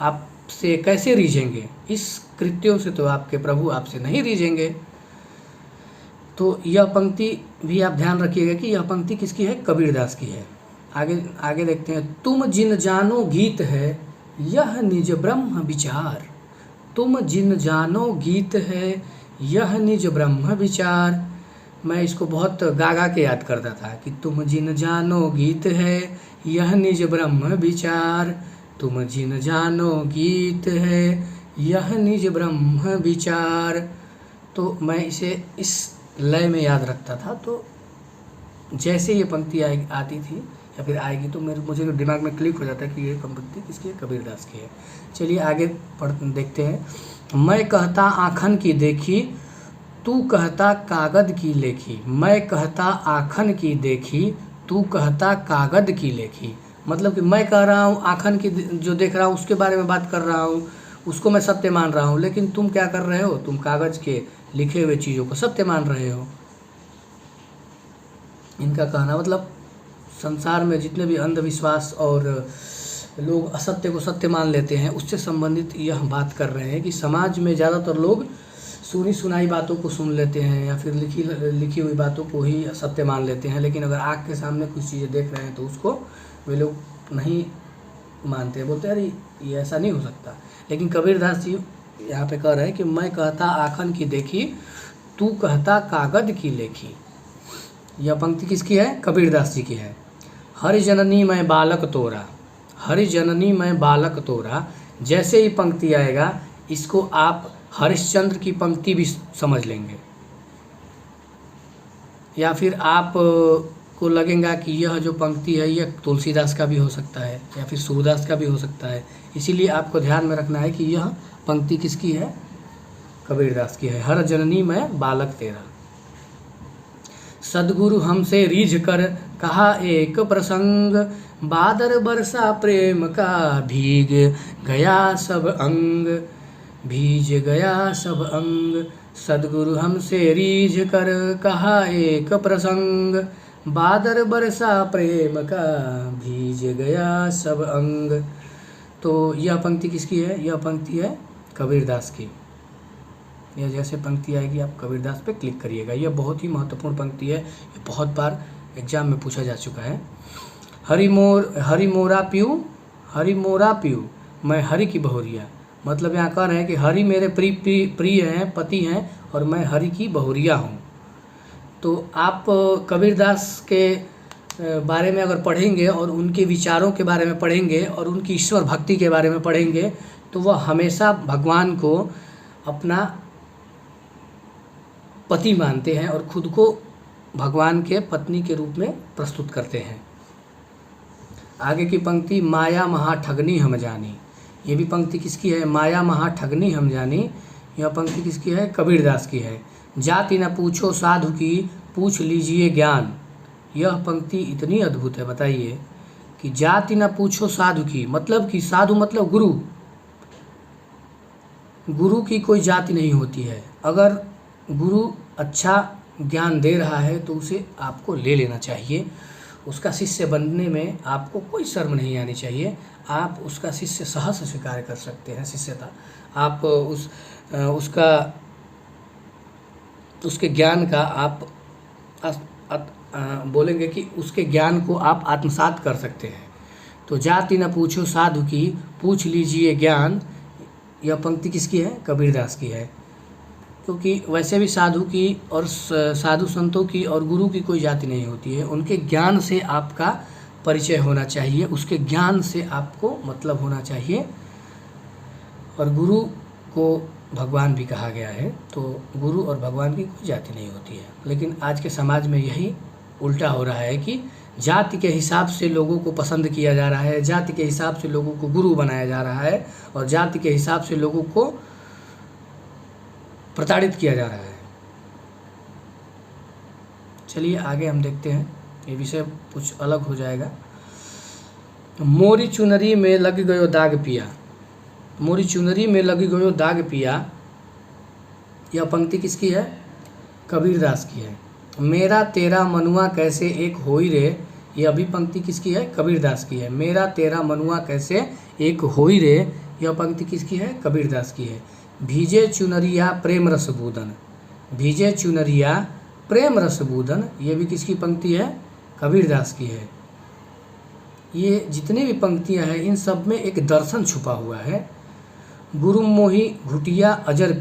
आपसे कैसे रीझेंगे। इस कृत्यों से तो आपके प्रभु आपसे नहीं रीझेंगे। तो यह पंक्ति भी आप ध्यान रखिएगा कि यह पंक्ति किसकी है, कबीरदास की है। आगे देखते हैं। तुम जिन जानो गीत है, यह निज ब्रह्म विचार। तुम जिन जानो गीत है, यह निज ब्रह्म विचार। मैं इसको बहुत गा के याद करता था कि तुम जिन जानो गीत है, यह निज ब्रह्म विचार। तुम जिन जानो गीत है, यह निज ब्रह्म विचार। तो मैं इसे इस लय में याद रखता था, तो जैसे ये पंक्ति आती थी या फिर आएगी तो मुझे दिमाग में क्लिक हो जाता है कि ये पंक्ति किसकी है, कबीरदास की है। चलिए आगे देखते हैं। मैं कहता आँखन की देखी, तू कहता कागद की लेखी। मैं कहता आँखन की देखी, तू कहता कागद की लेखी। मतलब कि मैं कह रहा हूँ, आँखन की जो देख रहा हूँ उसके बारे में बात कर रहा हूँ, उसको मैं सत्य मान रहा हूँ, लेकिन तुम क्या कर रहे हो, तुम कागज़ के लिखे हुए चीज़ों को सत्य मान रहे हो। इनका कहना मतलब संसार में जितने भी अंधविश्वास और लोग असत्य को सत्य मान लेते हैं, उससे संबंधित यह बात कर रहे हैं कि समाज में ज़्यादातर लोग सुनी सुनाई बातों को सुन लेते हैं या फिर लिखी हुई बातों को ही सत्य मान लेते हैं, लेकिन अगर आँख के सामने कुछ चीज़ें देख रहे हैं तो उसको वे लोग नहीं मानते, बोलते हैं अरे ये ऐसा नहीं हो सकता। लेकिन कबीरदास जी यहाँ पे कह रहे हैं कि मैं कहता आँखन की देखी, तू कहता कागद की लेखी। यह पंक्ति किसकी है, कबीरदास जी की है। हरि जननी मैं बालक तोरा, हरि जननी मैं बालक तोरा। जैसे ही पंक्ति आएगा इसको आप हरिश्चंद्र की पंक्ति भी समझ लेंगे, या फिर आप को लगेगा कि यह जो पंक्ति है यह तुलसीदास का भी हो सकता है या फिर सूरदास का भी हो सकता है। इसीलिए आपको ध्यान में रखना है कि यह पंक्ति किसकी है, कबीरदास की है। हर जननी मैं बालक तेरा। सद्गुरु हमसे रीझ कर कहा एक प्रसंग, बादर बरसा प्रेम का भीग गया सब अंग, भीज गया सब अंग। सद्गुरु हमसे रीझ कर कहा एक प्रसंग, बादर बरसा प्रेम का भीज गया सब अंग। तो यह पंक्ति किसकी है, यह पंक्ति है कबीरदास की। यह जैसे पंक्ति आएगी आप कबीरदास पे क्लिक करिएगा। यह बहुत ही महत्वपूर्ण पंक्ति है, ये बहुत बार एग्जाम में पूछा जा चुका है। हरि मोरा पीऊ, हरि मोरा पीऊ, मैं हरि की बहुरिया। मतलब यहाँ कह रहे हैं कि हरि मेरे प्रिय हैं, पति हैं, और मैं हरि की बहुरिया हूँ। तो आप कबीरदास के बारे में अगर पढ़ेंगे और उनके विचारों के बारे में पढ़ेंगे और उनकी ईश्वर भक्ति के बारे में पढ़ेंगे तो वह हमेशा भगवान को अपना पति मानते हैं और खुद को भगवान के पत्नी के रूप में प्रस्तुत करते हैं। आगे की पंक्ति, माया महा ठगनी हम जानी। ये भी पंक्ति किसकी है, माया महा ठगनी हम जानी। यह पंक्ति किसकी है, कबीरदास की है। जाति न पूछो साधु की, पूछ लीजिए ज्ञान। यह पंक्ति इतनी अद्भुत है, बताइए कि जाति न पूछो साधु की, मतलब कि साधु मतलब गुरु। गुरु की कोई जाति नहीं होती है। अगर गुरु अच्छा ज्ञान दे रहा है तो उसे आपको ले लेना चाहिए। उसका शिष्य बनने में आपको कोई शर्म नहीं आनी चाहिए। आप उसका शिष्य सहर्ष स्वीकार कर सकते हैं, शिष्यता। आप उसके ज्ञान का आप बोलेंगे कि उसके ज्ञान को आप आत्मसात कर सकते हैं। तो जाति न पूछो साधु की, पूछ लीजिए ज्ञान। यह पंक्ति किसकी है, कबीरदास की है। क्योंकि वैसे भी साधु की और साधु संतों की और गुरु की कोई जाति नहीं होती है। उनके ज्ञान से आपका परिचय होना चाहिए, उसके ज्ञान से आपको मतलब होना चाहिए। और गुरु को भगवान भी कहा गया है, तो गुरु और भगवान की कोई जाति नहीं होती है। लेकिन आज के समाज में यही उल्टा हो रहा है कि जाति के हिसाब से लोगों को पसंद किया जा रहा है, जाति के हिसाब से लोगों को गुरु बनाया जा रहा है और जाति के हिसाब से लोगों को प्रताड़ित किया जा रहा है। चलिए आगे हम देखते हैं, ये विषय कुछ अलग हो जाएगा। मोरी चुनरी में लग गयो दाग पिया, मोरी चुनरी में लग गयो दाग पिया, यह पंक्ति किसकी है? कबीरदास की है। मेरा तेरा मनुआ कैसे एक होई रे, यह भी पंक्ति किसकी है? कबीरदास की है। मेरा तेरा मनुआ कैसे एक होई रे, यह पंक्ति किसकी है? कबीरदास की है। भीजे चुनरिया प्रेम रस बूदन, भीजे चुनरिया प्रेम रस बूदन, ये भी किसकी पंक्ति है? कबीरदास की है। ये जितनी भी पंक्तियां हैं इन सब में एक दर्शन छुपा हुआ है। गुरु मोही घुटिया अजर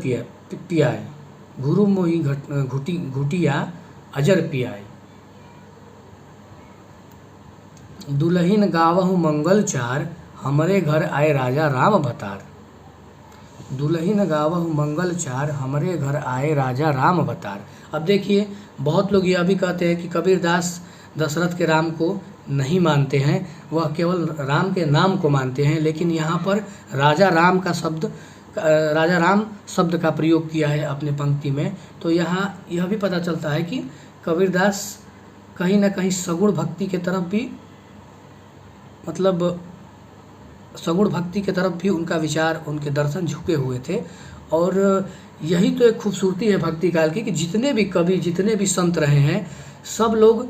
पियाए, गुरु मोही घुटिया अजर पियाए, दुल्हिन गावहु मंगल चार, हमरे घर आए राजा राम भतार, दुल्हिन गावहु मंगल चार, हमरे घर आए राजा राम भतार। अब देखिए, बहुत लोग यह भी कहते हैं कि कबीरदास दशरथ के राम को नहीं मानते हैं, वह केवल राम के नाम को मानते हैं, लेकिन यहाँ पर राजा राम शब्द का प्रयोग किया है अपने पंक्ति में। तो यहाँ यह भी पता चलता है कि कबीरदास कहीं ना कहीं सगुण भक्ति के तरफ भी, मतलब सगुण भक्ति के तरफ भी उनका विचार, उनके दर्शन झुके हुए थे। और यही तो एक खूबसूरती है भक्ति काल की कि जितने भी कवि, जितने भी संत रहे हैं, सब लोग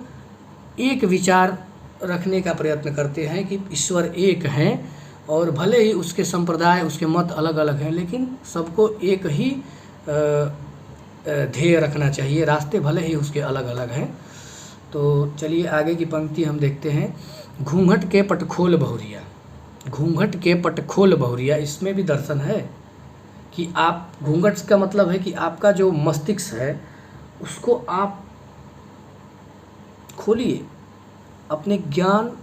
एक विचार रखने का प्रयत्न करते हैं कि ईश्वर एक हैं, और भले ही उसके संप्रदाय, उसके मत अलग अलग हैं, लेकिन सबको एक ही ध्येय रखना चाहिए, रास्ते भले ही उसके अलग अलग हैं। तो चलिए आगे की पंक्ति हम देखते हैं। घूंघट के पटखोल बहुरिया, घूंघट के पटखोल बहुरिया, इसमें भी दर्शन है कि आप, घूंघट का मतलब है कि आपका जो मस्तिष्क है उसको आप खोलिए, अपने ज्ञान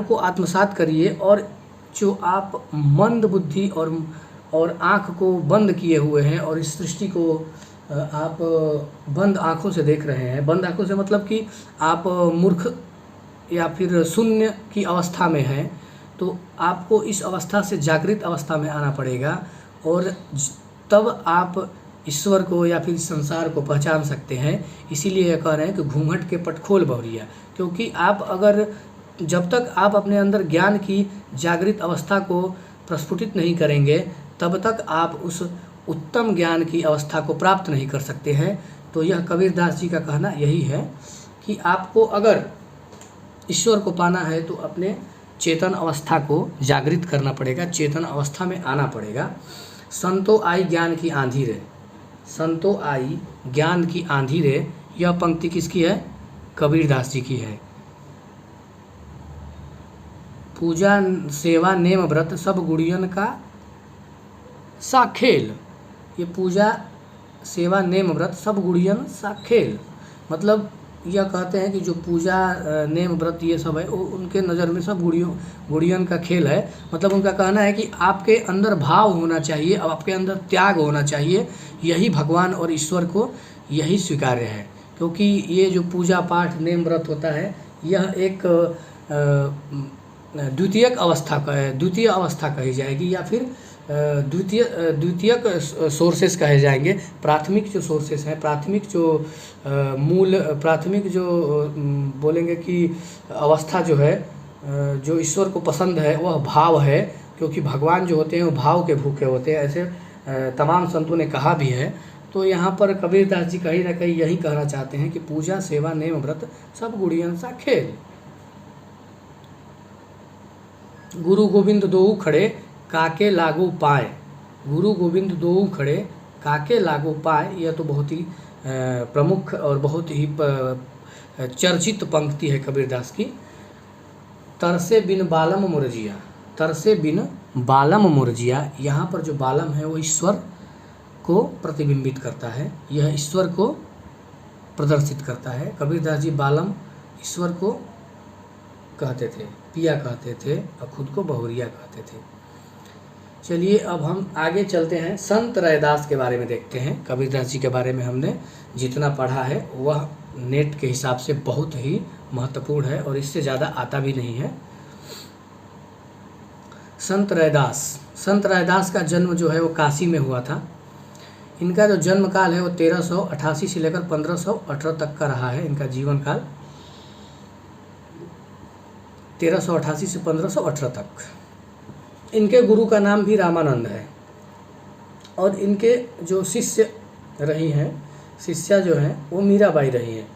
को आत्मसात करिए, और जो आप मंद बुद्धि और आँख को बंद किए हुए हैं और इस सृष्टि को आप बंद आँखों से देख रहे हैं, बंद आँखों से मतलब कि आप मूर्ख या फिर शून्य की अवस्था में हैं, तो आपको इस अवस्था से जागृत अवस्था में आना पड़ेगा, और तब आप ईश्वर को या फिर संसार को पहचान सकते हैं। इसीलिए यह कह रहे हैं कि घूंघट के पटखोल बहुरिया, क्योंकि आप अगर, जब तक आप अपने अंदर ज्ञान की जागृत अवस्था को प्रस्फुटित नहीं करेंगे, तब तक आप उस उत्तम ज्ञान की अवस्था को प्राप्त नहीं कर सकते हैं। तो यह कबीरदास जी का कहना यही है कि आपको अगर ईश्वर को पाना है तो अपने चेतन अवस्था को जागृत करना पड़ेगा, चेतन अवस्था में आना पड़ेगा। संतो आई ज्ञान की आंधी रे, संतो आई ज्ञान की आंधी रे, यह पंक्ति किसकी है? कबीरदास जी की है। पूजा सेवा नेम व्रत सब गुड़ियन का साखेल, ये पूजा सेवा नेम व्रत सब गुड़ियन साखेल, मतलब यह कहते हैं कि जो पूजा नेम व्रत ये सब है वो उनके नज़र में सब गुड़ियन का खेल है। मतलब उनका कहना है कि आपके अंदर भाव होना चाहिए, अब आपके अंदर त्याग होना चाहिए, यही भगवान और ईश्वर को यही स्वीकार्य है। क्योंकि ये जो पूजा पाठ नेम व्रत होता है, यह एक द्वितीयक अवस्था कही जाएगी, या फिर द्वितीयक सोर्सेस कहे जाएंगे। प्राथमिक जो सोर्सेस हैं, प्राथमिक जो बोलेंगे कि अवस्था जो है, जो ईश्वर को पसंद है वह भाव है, क्योंकि भगवान जो होते हैं वो भाव के भूखे होते हैं, ऐसे तमाम संतों ने कहा भी है। तो यहाँ पर कबीरदास जी कहीं ना कहीं यही कहना चाहते हैं कि पूजा सेवा नेम व्रत सब गुड़ियन सा खेल। गुरु गोविंद दोऊ खड़े काके लागू पाए, गुरु गोविंद दोऊ खड़े काके लागू पाए, यह तो बहुत ही प्रमुख और बहुत ही चर्चित पंक्ति है कबीरदास की। तरसे बिन बालम मुरजिया, तरसे बिन बालम मुरजिया, यहाँ पर जो बालम है वो ईश्वर को प्रतिबिंबित करता है, यह ईश्वर को प्रदर्शित करता है। कबीरदास जी बालम ईश्वर को कहते थे, पिया कहते थे, और खुद को बहुरिया कहते थे। चलिए अब हम आगे चलते हैं, संत रैदास के बारे में देखते हैं। कबीरदास जी के बारे में हमने जितना पढ़ा है वह नेट के हिसाब से बहुत ही महत्वपूर्ण है और इससे ज़्यादा आता भी नहीं है। संत रैदास का जन्म जो है वो काशी में हुआ था। इनका जो जन्म काल है वो 1388 से लेकर 1518 तक का रहा है। इनका जीवन काल 1388 से 1518 तक। इनके गुरु का नाम भी रामानंद है और इनके जो शिष्य रही हैं, शिष्या जो हैं वो मीराबाई रही हैं।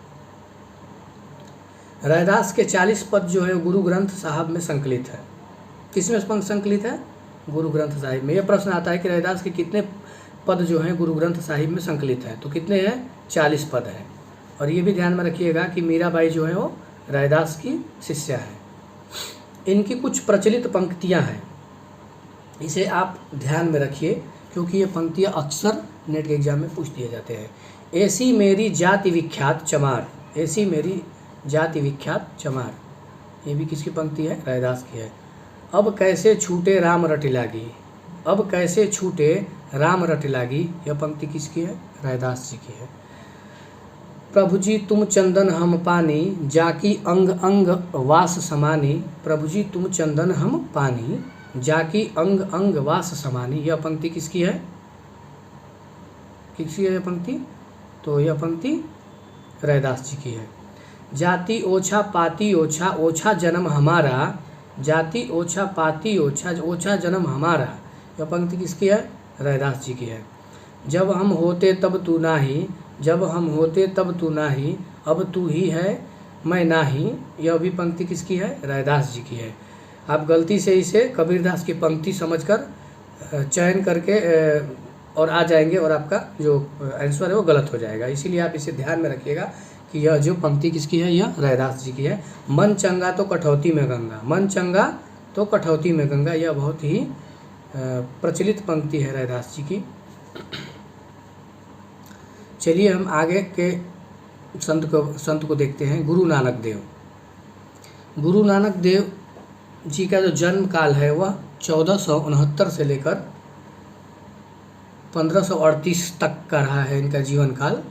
रैदास के 40 पद जो है गुरु ग्रंथ साहब में संकलित है। किसमें संकलित है? गुरु ग्रंथ साहिब में। यह प्रश्न आता है कि रैदास के कितने पद जो हैं गुरु ग्रंथ साहिब में संकलित हैं, तो कितने हैं? 40 पद हैं। और ये भी ध्यान में रखिएगा कि मीराबाई जो है वो रैदास की शिष्या है। इनकी कुछ प्रचलित पंक्तियां हैं, इसे आप ध्यान में रखिए क्योंकि ये पंक्तियां अक्सर नेट के एग्जाम में पूछ दिए जाते हैं। ऐसी मेरी जाति विख्यात चमार, ऐसी मेरी जाति विख्यात चमार, ये भी किसकी पंक्ति है? रैदास की है। अब कैसे छूटे राम रट लागी, अब कैसे छूटे राम रट लागी, यह पंक्ति किसकी है? रैदास जी की है। प्रभु जी तुम चंदन हम पानी, जाकी अंग अंग वास समानी, प्रभु जी तुम चंदन हम पानी, जाकी अंग अंग वास समानी, यह पंक्ति किसकी है? किसकी है यह पंक्ति? तो यह पंक्ति रैदास जी की है। जाति ओछा पाती ओछा, ओछा जन्म हमारा, जाति ओछा पाती ओछा, ओछा जन्म हमारा, यह पंक्ति किसकी है? रैदास जी की है। जब हम होते तब तू नाही, जब हम होते तब तू नाही, अब तू ही है मैं नाही, यह भी पंक्ति किसकी है? रैदास जी की है। आप गलती से इसे कबीरदास की पंक्ति समझकर चयन करके और आ जाएंगे और आपका जो आंसर है वो गलत हो जाएगा। इसीलिए आप इसे ध्यान में रखिएगा कि यह जो पंक्ति किसकी है? यह रैदास जी की है। मन चंगा तो कठौती में गंगा, मन चंगा तो कठौती में गंगा, यह बहुत ही प्रचलित पंक्ति है रैदास जी की। चलिए हम आगे के संत को देखते हैं। गुरु नानक देव। गुरु नानक देव जी का जो जन्म काल है वह 1469 से लेकर 1538 तक का रहा है इनका जीवन काल।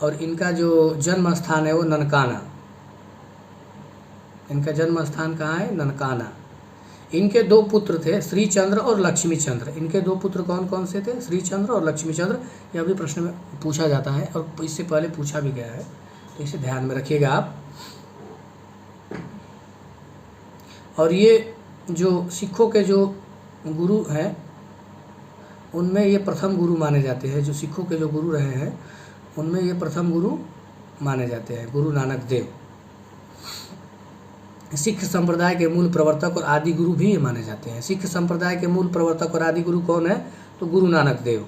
और इनका जो जन्म स्थान है वो ननकाना। इनका जन्म स्थान कहाँ है? ननकाना। इनके दो पुत्र थे, श्रीचंद्र और लक्ष्मीचंद्र। इनके दो पुत्र कौन कौन से थे? श्रीचंद्र और लक्ष्मीचंद्र। यह भी प्रश्न में पूछा जाता है और इससे पहले पूछा भी गया है, तो इसे ध्यान में रखिएगा आप। और ये जो सिखों के जो गुरु हैं उनमें ये प्रथम गुरु माने जाते हैं। जो सिखों के जो गुरु रहे हैं उनमें ये प्रथम गुरु माने जाते हैं, गुरु नानक देव। सिख संप्रदाय के मूल प्रवर्तक और आदि गुरु भी ये माने जाते हैं। सिख संप्रदाय के मूल प्रवर्तक और आदि गुरु कौन है? तो गुरु नानक देव।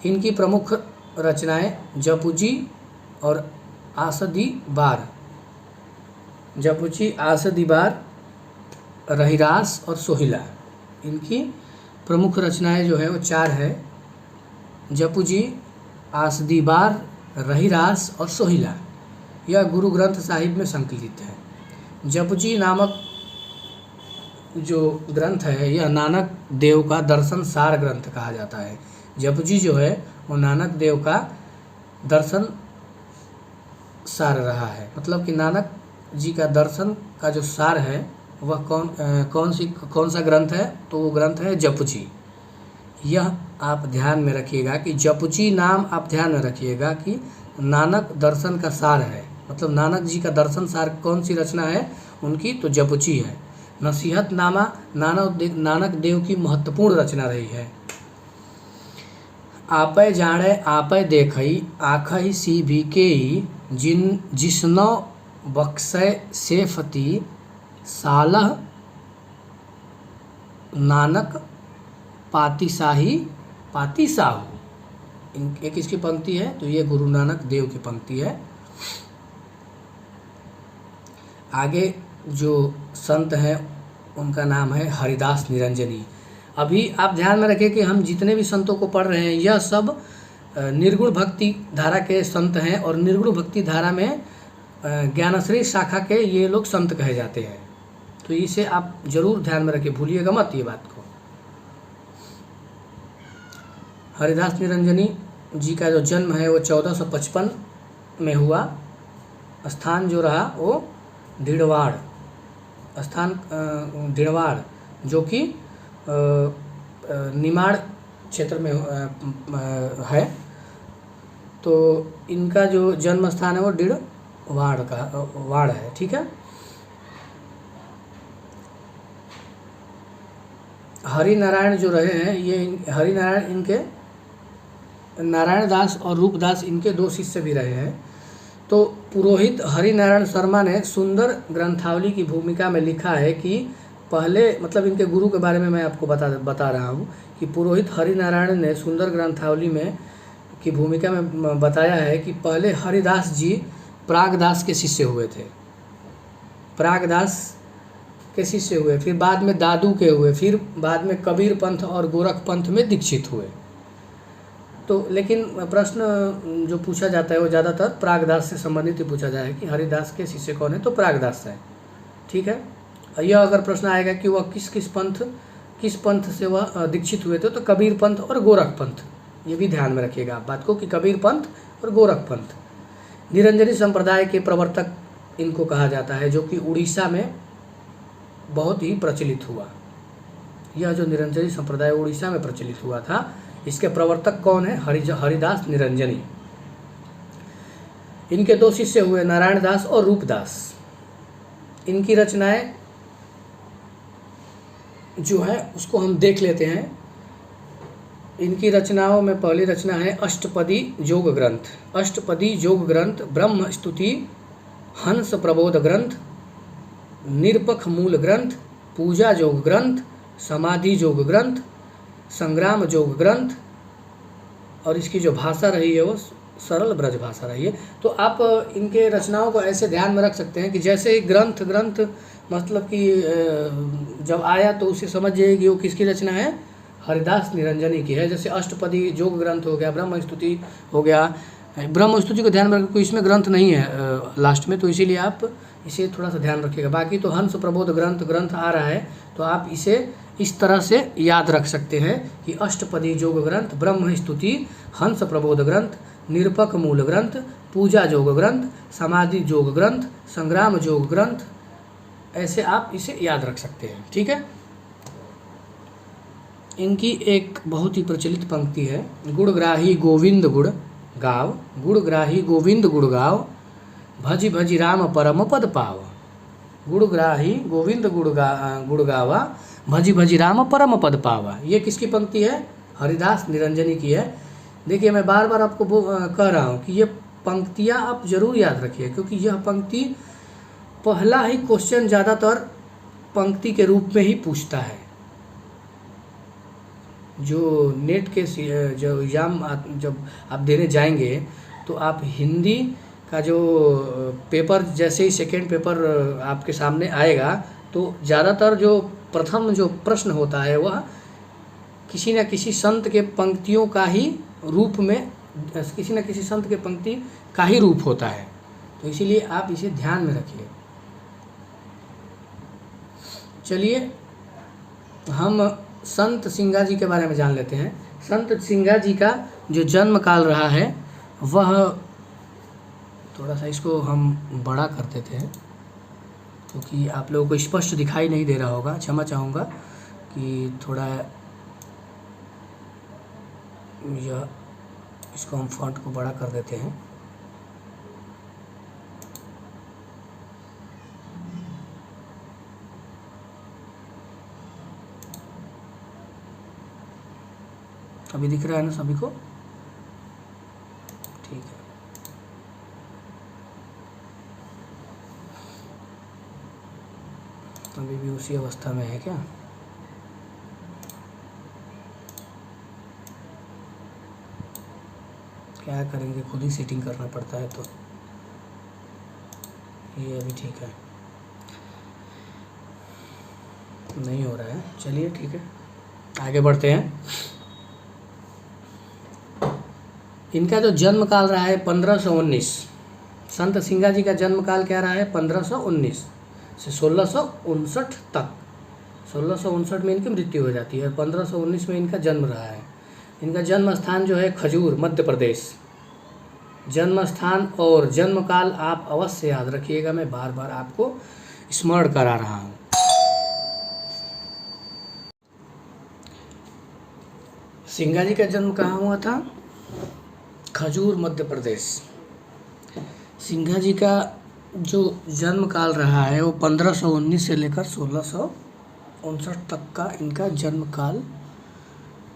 इनकी प्रमुख रचनाएं जपुजी और आसदी बार, जपुजी, आसदी बार, रहिरास और सोहिला। इनकी प्रमुख रचनाएं जो है वो 4 है, जपुजी, आसदी बार, रहिरास और सोहिला। यह गुरु ग्रंथ साहिब में संकलित है। जपुजी नामक जो ग्रंथ है यह नानक देव का दर्शन सार ग्रंथ कहा जाता है। जपुजी जो है वो नानक देव का दर्शन सार रहा है, मतलब कि नानक जी का दर्शन का जो सार है वह कौन सा ग्रंथ है? तो वो ग्रंथ है जपुजी। यह आप ध्यान में रखिएगा कि जपुजी नाम आप ध्यान में रखिएगा कि नानक दर्शन का सार है, मतलब नानक जी का दर्शन सार कौन सी रचना है उनकी? तो जपुजी है। नसीहतनामा नानक देव की महत्वपूर्ण रचना रही है। आपै जाने आपै देखई, आखई सी भी केई, जिसनो बख्शै सेफती, सालह नानक पातिशाही पातिशाहू। ये किसकी पंक्ति है? तो ये गुरु नानक देव की पंक्ति है। आगे जो संत हैं उनका नाम है हरिदास निरंजनी। अभी आप ध्यान में रखें कि हम जितने भी संतों को पढ़ रहे हैं यह सब निर्गुण भक्ति धारा के संत हैं और निर्गुण भक्ति धारा में ज्ञानश्री शाखा के ये लोग संत कहे जाते हैं। तो इसे आप जरूर ध्यान में रखें, भूलिएगा मत ये बात को। हरिदास निरंजनी जी का जो जन्म है वो 1455 में हुआ। स्थान जो रहा वो ढिड़वाड़, स्थान ढिड़वाड़, जो कि निमाड़ क्षेत्र में है। तो इनका जो जन्म स्थान है वो ढिड़वाड़ का वाड़ है। ठीक है। हरिनारायण जो रहे हैं, ये हरिनारायण इनके नारायण दास और रूपदास इनके 2 शिष्य भी रहे हैं। तो पुरोहित हरिनारायण शर्मा ने सुंदर ग्रंथावली की भूमिका में लिखा है कि पहले, मतलब इनके गुरु के बारे में मैं आपको बता रहा हूँ कि पुरोहित हरिनारायण ने सुंदर ग्रंथावली में की भूमिका में बताया है कि पहले हरिदास जी प्रागदास के शिष्य हुए थे, प्रागदास के शिष्य हुए, फिर बाद में दादू के हुए, फिर बाद में कबीर पंथ और गोरख पंथ में दीक्षित हुए। तो लेकिन प्रश्न जो पूछा जाता है वो ज़्यादातर प्रागदास से संबंधित ही पूछा जाए कि हरिदास के शिष्य कौन है, तो प्रागदास है। ठीक है। यह अगर प्रश्न आएगा कि वह किस पंथ से वह दीक्षित हुए थे, तो कबीर पंथ और गोरख पंथ, ये भी ध्यान में रखिएगा आप बात को कि कबीर पंथ और गोरख पंथ। निरंजनी संप्रदाय के प्रवर्तक इनको कहा जाता है, जो कि उड़ीसा में बहुत ही प्रचलित हुआ। यह जो निरंजनी संप्रदाय उड़ीसा में प्रचलित हुआ था, इसके प्रवर्तक कौन है? हरिदास निरंजनी। इनके 2 शिष्य हुए, नारायण दास और रूपदास। इनकी रचनाएं जो है उसको हम देख लेते हैं। इनकी रचनाओं में पहली रचना है अष्टपदी योग ग्रंथ। अष्टपदी योग ग्रंथ, ब्रह्म स्तुति, हंस प्रबोध ग्रंथ, निरपख मूल ग्रंथ, पूजा योग ग्रंथ, समाधि योग ग्रंथ, संग्राम योग ग्रंथ, और इसकी जो भाषा रही है वो सरल ब्रज भाषा रही है। तो आप इनके रचनाओं को ऐसे ध्यान में रख सकते हैं कि जैसे ही ग्रंथ मतलब कि जब आया तो उसे समझ जाइए कि वो किसकी रचना है, हरिदास निरंजनी की है। जैसे अष्टपदी योग ग्रंथ हो गया, ब्रह्म स्तुति हो गया। ब्रह्म स्तुति को ध्यान में रखिए, इसमें ग्रंथ नहीं है लास्ट में, तो इसीलिए आप इसे थोड़ा सा ध्यान रखिएगा। बाकी तो हंस प्रबोध ग्रंथ आ रहा है, तो आप इसे इस तरह से याद रख सकते हैं कि अष्टपदी योग ग्रंथ, ब्रह्म स्तुति, हंस प्रबोध ग्रंथ, निरपक मूल ग्रंथ, पूजा योग ग्रंथ, समाधि योग ग्रंथ, संग्राम योग ग्रंथ, ऐसे आप इसे याद रख सकते हैं। ठीक है। इनकी एक बहुत ही प्रचलित पंक्ति है, गुणग्राही गोविंद गुण गाव, गुणग्राही गोविंद गुण गाव, भजी भजी राम परम पद पाव। गुणग्राही गोविंद गुण गावा, भजी भजी राम परम पद पावा। ये किसकी पंक्ति है? हरिदास निरंजनी की है। देखिए, मैं बार बार आपको कह रहा हूँ कि ये पंक्तियाँ आप जरूर याद रखिए, क्योंकि यह पंक्ति पहला ही क्वेश्चन ज़्यादातर पंक्ति के रूप में ही पूछता है। जो नेट के जो एग्ज़ाम जब आप देने जाएंगे तो आप हिंदी का जो पेपर, जैसे ही सेकेंड पेपर आपके सामने आएगा, तो ज़्यादातर जो प्रथम जो प्रश्न होता है वह किसी न किसी संत के पंक्तियों का ही रूप में, किसी न किसी संत के पंक्ति का ही रूप होता है। तो इसीलिए आप इसे ध्यान में रखिए। चलिए हम संत सिंगा जी के बारे में जान लेते हैं। संत सिंगा जी का जो जन्म काल रहा है वह, थोड़ा सा इसको हम बड़ा कर देते हैं क्योंकि आप लोगों को स्पष्ट दिखाई नहीं दे रहा होगा, क्षमा चाहूँगा कि थोड़ा यह, इसको हम फॉन्ट को बड़ा कर देते हैं। अभी दिख रहा है ना सभी को? ठीक है। अभी भी उसी अवस्था में है क्या? क्या करेंगे, खुद ही सेटिंग करना पड़ता है। तो ये अभी ठीक है, नहीं हो रहा है। चलिए ठीक है, आगे बढ़ते हैं। इनका जो जन्म काल रहा है 1519, संत सिंगा जी का जन्म काल क्या रहा है? 1519 से 1659 तक। 1659 में इनकी मृत्यु हो जाती है, 1519 में इनका जन्म रहा है। इनका जन्म स्थान जो है खजूर, मध्य प्रदेश। जन्म स्थान और जन्म काल आप अवश्य याद रखिएगा, मैं बार बार आपको स्मरण करा रहा हूँ। सिंगा जी का जन्म कहाँ हुआ था? खजूर, मध्य प्रदेश। सिंघा जी का जो जन्म काल रहा है वो 1519 से लेकर 1659 तक का इनका जन्म काल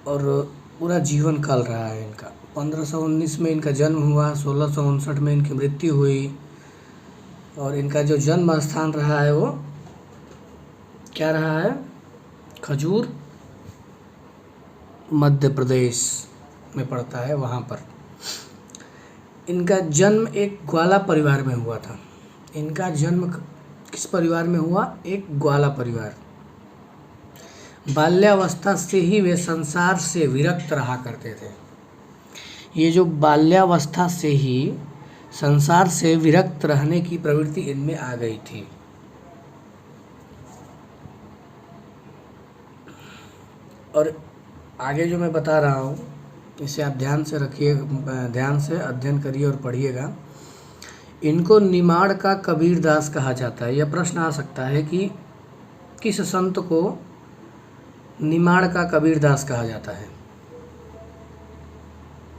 और पूरा जीवन काल रहा है इनका। 1519 में इनका जन्म हुआ, 1659 में इनकी मृत्यु हुई और इनका जो जन्म स्थान रहा है वो क्या रहा है? खजूर, मध्य प्रदेश में पड़ता है, वहाँ पर। इनका जन्म एक ग्वाला परिवार में हुआ था। इनका जन्म किस परिवार में हुआ? एक ग्वाला परिवार। बाल्यावस्था से ही वे संसार से विरक्त रहा करते थे। ये जो बाल्यावस्था से ही संसार से विरक्त रहने की प्रवृत्ति इनमें आ गई थी। और आगे जो मैं बता रहा हूँ इसे आप ध्यान से रखिए, ध्यान से अध्ययन करिए और पढ़िएगा। इनको निमाड़ का कबीरदास कहा जाता है। यह प्रश्न आ सकता है कि किस संत को निमाड़ का कबीरदास कहा जाता है?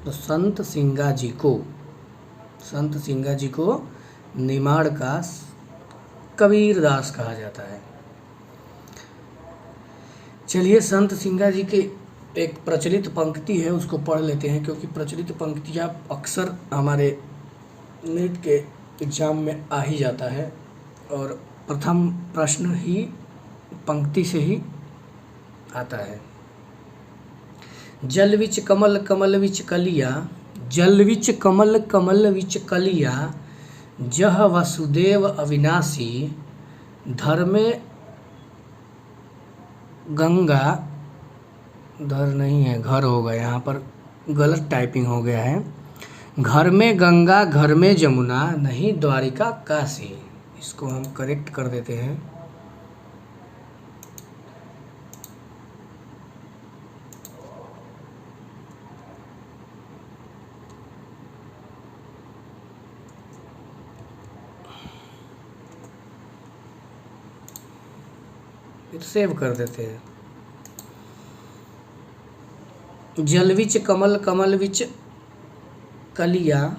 तो संत सिंगा जी को निमाड़ का कबीरदास कहा जाता है। चलिए, संत सिंगा जी के एक प्रचलित पंक्ति है, उसको पढ़ लेते हैं, क्योंकि प्रचलित पंक्तियाँ अक्सर हमारे नीट के एग्ज़ाम में आ ही जाता है और प्रथम प्रश्न ही पंक्ति से ही आता है। जल विच कमल कमल विच कलिया, जल विच कमल कमल विच कलिया, जह वसुदेव अविनाशी, धर्मे गंगा, धर नहीं है, घर होगा, यहाँ पर गलत टाइपिंग हो गया है। घर में गंगा घर में जमुना, नहीं द्वारिका काशी। इसको हम करेक्ट कर देते हैं। फिर सेव कर देते हैं। जल विच कमल कमल विच कलिया,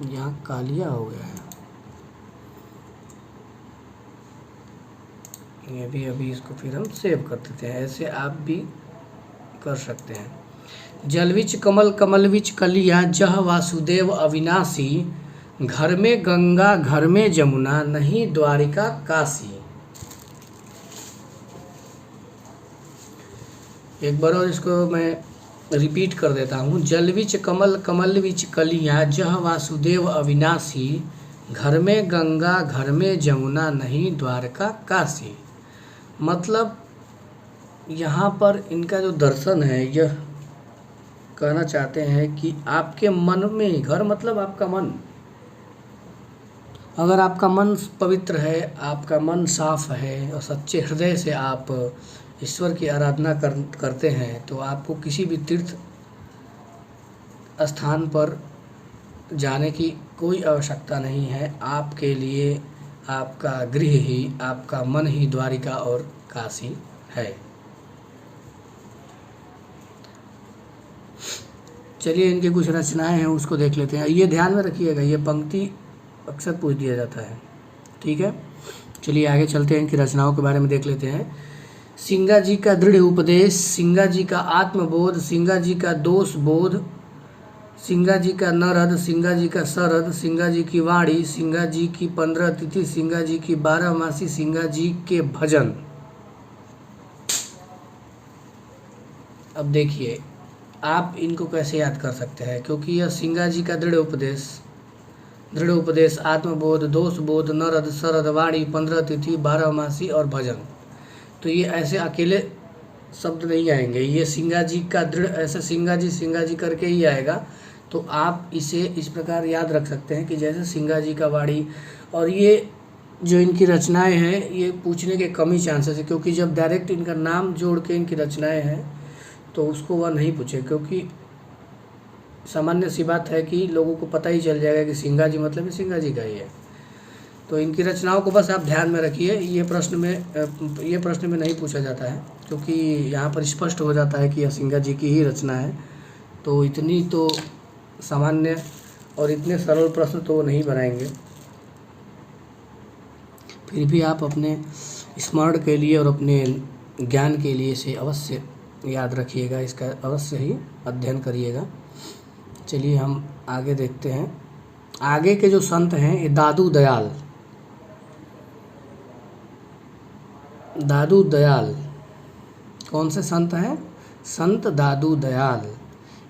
यहाँ कालिया हो गया है, ये भी अभी इसको फिर हम सेव कर देते हैं। ऐसे आप भी कर सकते हैं। जल विच कमल कमल विच कलिया, जह वासुदेव अविनाशी, घर में गंगा घर में जमुना, नहीं द्वारिका काशी। एक बार और इसको मैं रिपीट कर देता हूँ। जल विच कमल कमल विच कलिया, जह वासुदेव अविनाशी, घर में गंगा घर में जमुना, नहीं द्वारका काशी। मतलब यहाँ पर इनका जो दर्शन है यह कहना चाहते हैं कि आपके मन में, घर मतलब आपका मन, अगर आपका मन पवित्र है, आपका मन साफ है और सच्चे हृदय से आप ईश्वर की आराधना करते हैं, तो आपको किसी भी तीर्थ स्थान पर जाने की कोई आवश्यकता नहीं है। आपके लिए आपका गृह ही, आपका मन ही द्वारिका और काशी है। चलिए, इनकी कुछ रचनाएं हैं उसको देख लेते हैं। ये ध्यान में रखिएगा, ये पंक्ति अक्सर पूछ दिया जाता है, ठीक है। चलिए आगे चलते हैं, इनकी रचनाओं के बारे में देख लेते हैं। सिंगा जी का दृढ़ उपदेश, सिंगा जी का आत्मबोध, सिंगा जी का दोष बोध, सिंगा जी का नरद, सिंगा जी का सरद, सिंगा जी की वाणी, सिंगा जी की 15 तिथि, सिंगा जी की 12 मासी, सिंगा जी के भजन। अब देखिए आप इनको कैसे याद कर सकते हैं, क्योंकि यह सिंगा जी का दृढ़ उपदेश, आत्मबोध, दोष बोध, नरद, सरद, वाणी, 15 तिथि, 12 मासी और भजन, तो ये ऐसे अकेले शब्द नहीं आएंगे। ये सिंगा जी का दृढ़, ऐसे सिंगा जी करके ही आएगा। तो आप इसे इस प्रकार याद रख सकते हैं कि जैसे सिंगा जी का वाणी। और ये जो इनकी रचनाएं हैं ये पूछने के कम ही चांसेस है, क्योंकि जब डायरेक्ट इनका नाम जोड़ के इनकी रचनाएं हैं तो उसको वह नहीं पूछे, क्योंकि सामान्य सी बात है कि लोगों को पता ही चल जाएगा कि सिंगा जी मतलब ये सिंगा जी का ही है। तो इनकी रचनाओं को बस आप ध्यान में रखिए। ये प्रश्न में नहीं पूछा जाता है, क्योंकि यहाँ पर स्पष्ट हो जाता है कि यह सिंगा जी की ही रचना है। तो इतनी तो सामान्य और इतने सरल प्रश्न तो नहीं बनाएंगे। फिर भी आप अपने स्मरण के लिए और अपने ज्ञान के लिए इसे अवश्य याद रखिएगा, इसका अवश्य ही अध्ययन करिएगा। चलिए हम आगे देखते हैं। आगे के जो संत हैं ये दादू दयाल कौन से संत हैं? संत दादू दयाल।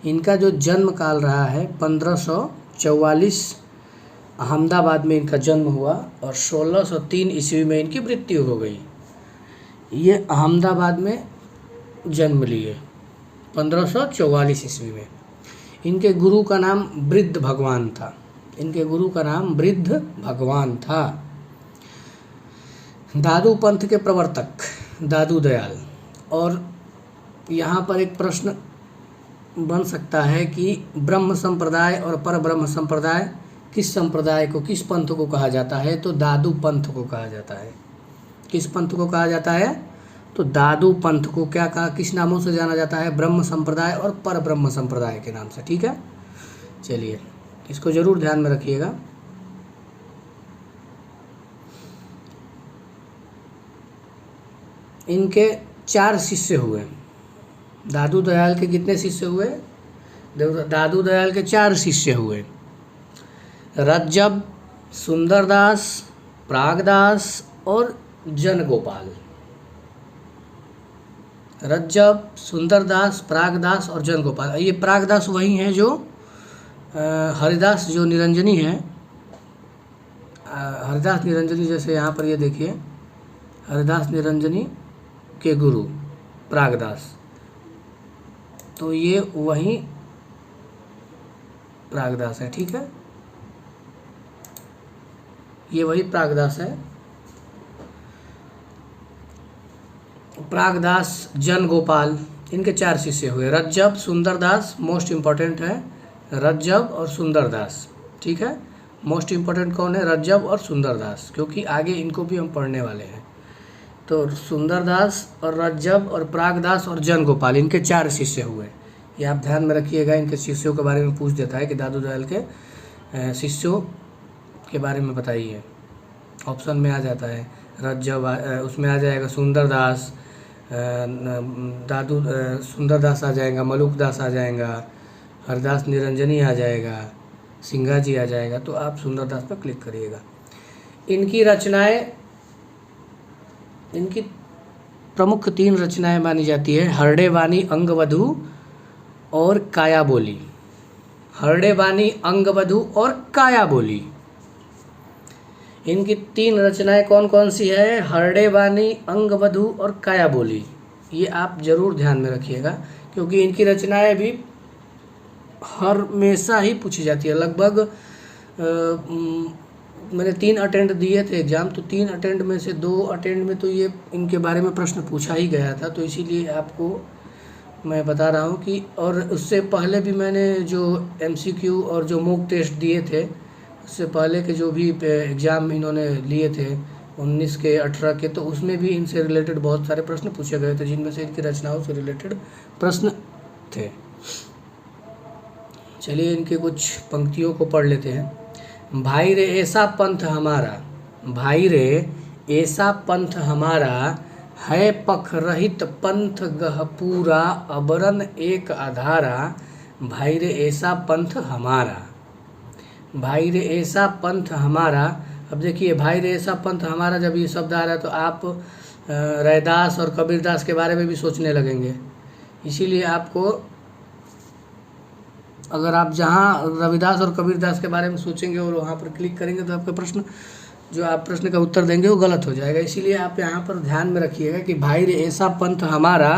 इनका जो जन्म काल रहा है 1544 अहमदाबाद में इनका जन्म हुआ और 1603 ईस्वी में इनकी मृत्यु हो गई। ये अहमदाबाद में जन्म लिए 1544 ईस्वी में। इनके गुरु का नाम वृद्ध भगवान था। दादू पंथ के प्रवर्तक दादू दयाल। और यहाँ पर एक प्रश्न बन सकता है कि ब्रह्म संप्रदाय और परब्रह्म संप्रदाय किस संप्रदाय को, किस पंथ को कहा जाता है? तो दादू पंथ को कहा जाता है। किस पंथ को कहा जाता है? तो दादू पंथ को क्या कहा, किस नामों से जाना जाता है? ब्रह्म संप्रदाय और परब्रह्म संप्रदाय के नाम से। ठीक है, चलिए इसको जरूर ध्यान में रखिएगा। इनके 4 शिष्य हुए। दादू दयाल के कितने शिष्य हुए? दादू दयाल के 4 शिष्य हुए। रज्जब, सुंदरदास, प्रागदास और जनगोपाल। रज्जब, सुंदरदास, प्रागदास और जनगोपाल। ये प्रागदास वही हैं जो हरिदास जो निरंजनी है, हरिदास निरंजनी, जैसे यहाँ पर ये देखिए हरिदास निरंजनी के गुरु प्रागदास, तो ये वही प्रागदास है। ठीक है, ये वही प्रागदास है। प्रागदास, जनगोपाल, इनके 4 शिष्य हुए। रज्जब, सुंदरदास, मोस्ट इम्पॉर्टेंट है रज्जब और सुंदरदास। ठीक है, मोस्ट इम्पॉर्टेंट कौन है? रज्जब और सुंदरदास, क्योंकि आगे इनको भी हम पढ़ने वाले हैं। तो सुंदरदास और रज्जब और प्रागदास और जनगोपाल, इनके 4 शिष्य हुए। ये आप ध्यान में रखिएगा। इनके शिष्यों के बारे में पूछ देता है कि दादू दयाल के शिष्यों के बारे में बताइए। ऑप्शन में आ जाता है रज्जब, उसमें आ जाएगा सुंदरदास, सुंदरदास आ जाएगा, मलुकदास आ जाएगा, हरदास निरंजनी आ जाएगा, सिंगा जी आ जाएगा। तो आप सुंदरदास पर क्लिक करिएगा। इनकी रचनाएं, इनकी प्रमुख 3 रचनाएं मानी जाती है। हरडे वाणी, अंगवधू और काया बोली। हरडे वाणी, अंगवधू और काया बोली, इनकी 3 रचनाएं कौन कौन सी है? हरडे वाणी, अंगवधू और काया बोली। ये आप जरूर ध्यान में रखिएगा, क्योंकि इनकी रचनाएं भी हमेशा ही पूछी जाती है। लगभग मैंने 3 अटेंड दिए थे एग्ज़ाम, तो 3 अटेंड में से 2 अटेंड में तो ये इनके बारे में प्रश्न पूछा ही गया था। तो इसीलिए आपको मैं बता रहा हूँ कि, और उससे पहले भी मैंने जो MCQ और जो मॉक टेस्ट दिए थे, उससे पहले के जो भी एग्ज़ाम इन्होंने लिए थे 19 के 18 के, तो उसमें भी इनसे रिलेटेड बहुत सारे प्रश्न पूछे गए थे, जिनमें से इनकी रचनाओं से रिलेटेड प्रश्न थे। चलिए इनके कुछ पंक्तियों को पढ़ लेते हैं। भाई रे ऐसा पंथ हमारा, भाई रे ऐसा पंथ हमारा, है पख रहित पंथ गहपूरा, अबरन एक आधारा। भाई रे ऐसा पंथ हमारा, भाई रे ऐसा पंथ हमारा। अब देखिए भाई रे ऐसा पंथ हमारा, जब ये शब्द आ रहा है तो आप रैदास और कबीरदास के बारे में भी सोचने लगेंगे। इसीलिए आपको, अगर आप जहाँ रविदास और कबीरदास के बारे में सोचेंगे और वहाँ पर क्लिक करेंगे तो आपका प्रश्न, जो आप प्रश्न का उत्तर देंगे वो गलत हो जाएगा। इसीलिए आप यहाँ पर ध्यान में रखिएगा कि भाई रे ऐसा पंथ हमारा।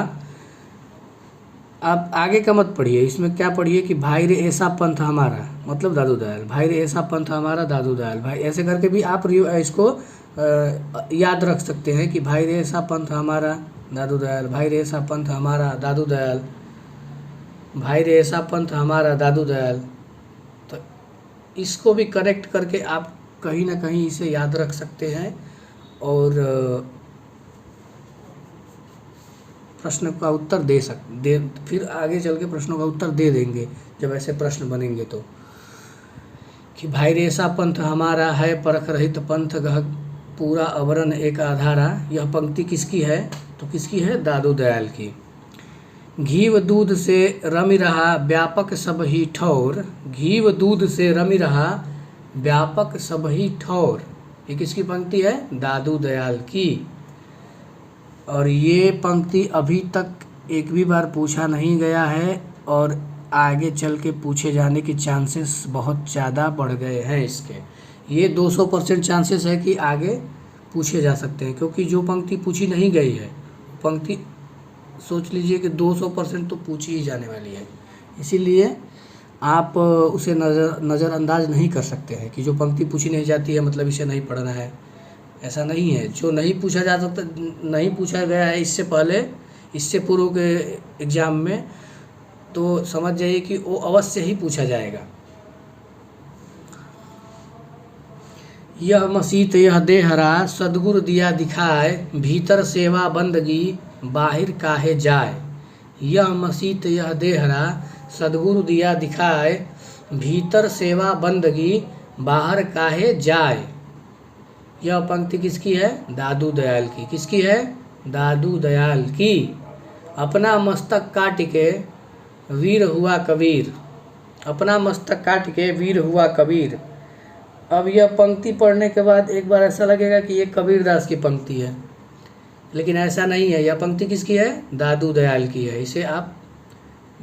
आप आगे का मत पढ़िए, इसमें क्या पढ़िए कि भाई रे ऐसा पंथ हमारा मतलब दादू दयाल, भाई रे ऐसा पंथ हमारा दादू दयाल। भाई ऐसे करके भी आप इसको याद रख सकते हैं कि भाई रे ऐसा पंथ हमारा दादू दयाल, भाई रे ऐसा पंथ हमारा दादू दयाल। भाई रे ऐसा पंथ हमारा दादू दयाल। तो इसको भी करेक्ट करके आप कहीं ना कहीं इसे याद रख सकते हैं और प्रश्न का उत्तर दे फिर आगे चल के प्रश्नों का उत्तर दे देंगे जब ऐसे प्रश्न बनेंगे तो। कि भाई रे ऐसा पंथ हमारा है परख रहित पंथ गह पूरा अवरण एक आधारा। यह पंक्ति किसकी है? तो किसकी है? दादू दयाल की। घीव दूध से रमि रहा व्यापक सब ही ठौर। घीव दूध से रमि रहा व्यापक सब ही ठौर। ये किसकी पंक्ति है? दादू दयाल की। और ये पंक्ति अभी तक एक भी बार पूछा नहीं गया है और आगे चल के पूछे जाने की चांसेस बहुत ज़्यादा बढ़ गए हैं इसके। ये 200% चांसेस है कि आगे पूछे जा सकते हैं, क्योंकि जो पंक्ति पूछी नहीं गई है पंक्ति सोच लीजिए कि 200% तो पूछी ही जाने वाली है। इसीलिए आप उसे नज़रअंदाज नहीं कर सकते हैं कि जो पंक्ति पूछी नहीं जाती है मतलब इसे नहीं पढ़ना है। ऐसा नहीं है। जो नहीं पूछा जा सकता, नहीं पूछा गया है इससे पहले, इससे पूर्व के एग्ज़ाम में, तो समझ जाइए कि वो अवश्य ही पूछा जाएगा। यह मसीत यह देहरा सदगुरु दिया दिखाए भीतर सेवा बंदगी बाहिर काहे जाए। यह मसीत यह देहरा सदगुरु दिया दिखाए भीतर सेवा बंदगी बाहर काहे जाए। यह पंक्ति किसकी है? दादू दयाल की। किसकी है? दादू दयाल की। अपना मस्तक काट के वीर हुआ कबीर। अपना मस्तक काट के वीर हुआ कबीर। अब यह पंक्ति पढ़ने के बाद एक बार ऐसा लगेगा कि ये कबीरदास की पंक्ति है, लेकिन ऐसा नहीं है। यह पंक्ति किसकी है? दादू दयाल की है। इसे आप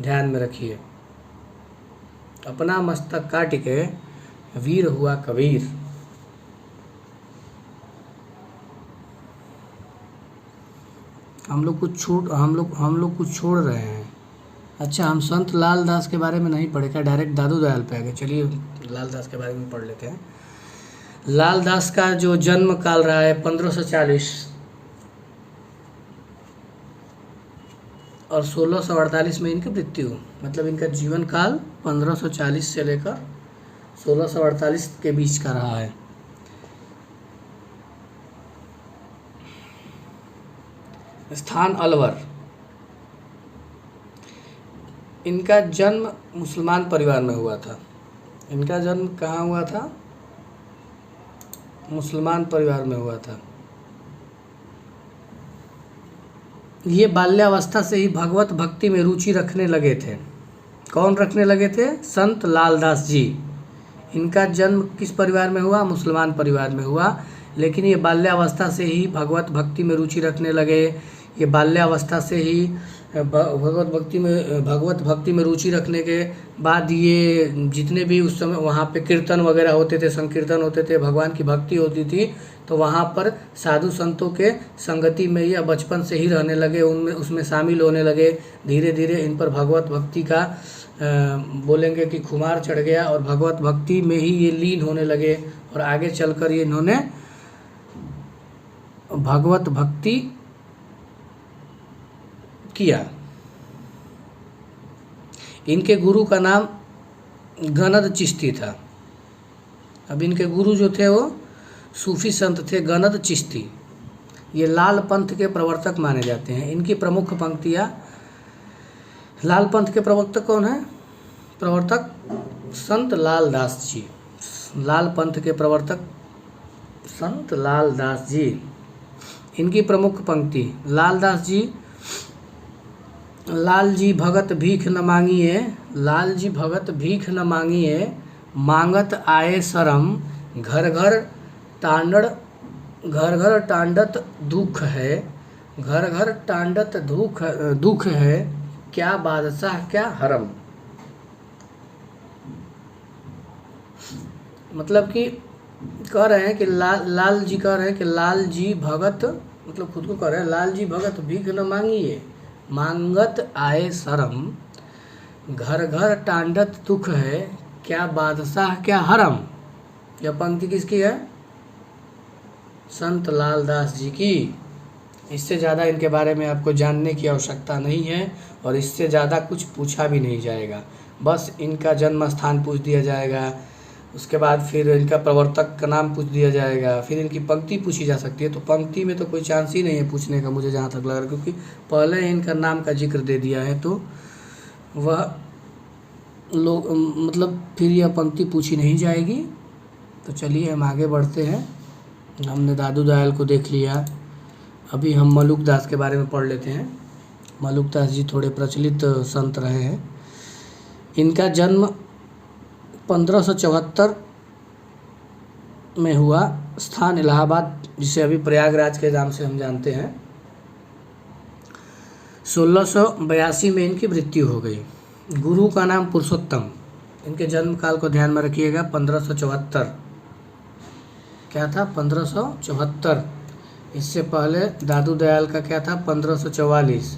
ध्यान में रखिए। अपना मस्तक काट के वीर हुआ कबीर। हम लोग कुछ छोड़ रहे हैं। अच्छा, हम संत लाल दास के बारे में नहीं पढ़े क्या? डायरेक्ट दादू दयाल पे आ गए। चलिए लाल दास के बारे में पढ़ लेते हैं। लाल दास का जो जन्म काल रहा है 1540 और 1648 में इनकी मृत्यु, मतलब इनका जीवन काल 1540 से लेकर 1648 के बीच का रहा है। स्थान अलवर। इनका जन्म मुसलमान परिवार में हुआ था। इनका जन्म कहाँ हुआ था? मुसलमान परिवार में हुआ था। ये बाल्यावस्था से ही भगवत भक्ति में रुचि रखने लगे थे। कौन रखने लगे थे? संत लालदास जी। इनका जन्म किस परिवार में हुआ? मुसलमान परिवार में हुआ, लेकिन ये बाल्यावस्था से ही भगवत भक्ति में रुचि रखने लगे। ये बाल्यावस्था से ही भगवत भक्ति में रुचि रखने के बाद ये जितने भी उस समय वहाँ पे कीर्तन वगैरह होते थे, संकीर्तन होते थे, भगवान की भक्ति होती थी, तो वहाँ पर साधु संतों के संगति में ये बचपन से ही रहने लगे, उनमें उसमें शामिल होने लगे। धीरे धीरे इन पर भगवत भक्ति का बोलेंगे कि खुमार चढ़ गया और भगवत भक्ति में ही ये लीन होने लगे और आगे चलकर ये इन्होंने भगवत भक्ति किया। इनके गुरु का नाम गनद चिश्ती था। अब इनके गुरु जो थे वो सूफी संत थे गनद चिश्ती। ये लाल पंथ के प्रवर्तक माने जाते हैं। इनकी प्रमुख पंक्तियाँ, लाल पंथ के प्रवर्तक कौन है? प्रवर्तक संत लाल दास जी। लाल पंथ के प्रवर्तक संत लाल दास जी। इनकी प्रमुख पंक्ति, लालदास जी, लाल जी भगत भीख न मांगिए, लाल जी भगत भीख न मांगिए, मांगत आए शरम, घर घर टांडत दुख है, घर घर टांडत दुख है, क्या बादशाह क्या हरम। मतलब कि कह रहे हैं कि लाल जी कह रहे हैं कि लाल जी भगत, मतलब खुद को कह रहे हैं लाल जी भगत भीख न मांगिए, मांगत आए शरम, घर घर टांडत दुख है, क्या बादशाह क्या हरम। यह पंक्ति किसकी है? संत लालदास जी की। इससे ज़्यादा इनके बारे में आपको जानने की आवश्यकता नहीं है और इससे ज़्यादा कुछ पूछा भी नहीं जाएगा। बस इनका जन्म स्थान पूछ दिया जाएगा, उसके बाद फिर इनका प्रवर्तक का नाम पूछ दिया जाएगा, फिर इनकी पंक्ति पूछी जा सकती है। तो पंक्ति में तो कोई चांस ही नहीं है पूछने का, मुझे जहाँ तक लग रहा है, क्योंकि पहले ही इनका नाम का जिक्र दे दिया है। तो वह लोग मतलब फिर यह पंक्ति पूछी नहीं जाएगी। तो चलिए हम आगे बढ़ते हैं। हमने दादू दयाल को देख लिया, अभी हम मलुकदास के बारे में पढ़ लेते हैं। मलुकदास जी थोड़े प्रचलित संत रहे हैं। इनका जन्म 1574 में हुआ। स्थान इलाहाबाद, जिसे अभी प्रयागराज के नाम से हम जानते हैं। 1682 में इनकी मृत्यु हो गई। गुरु का नाम पुरुषोत्तम। इनके जन्म काल को ध्यान में रखिएगा, 1574 क्या था, 1574। इससे पहले दादू दयाल का क्या था, 1544।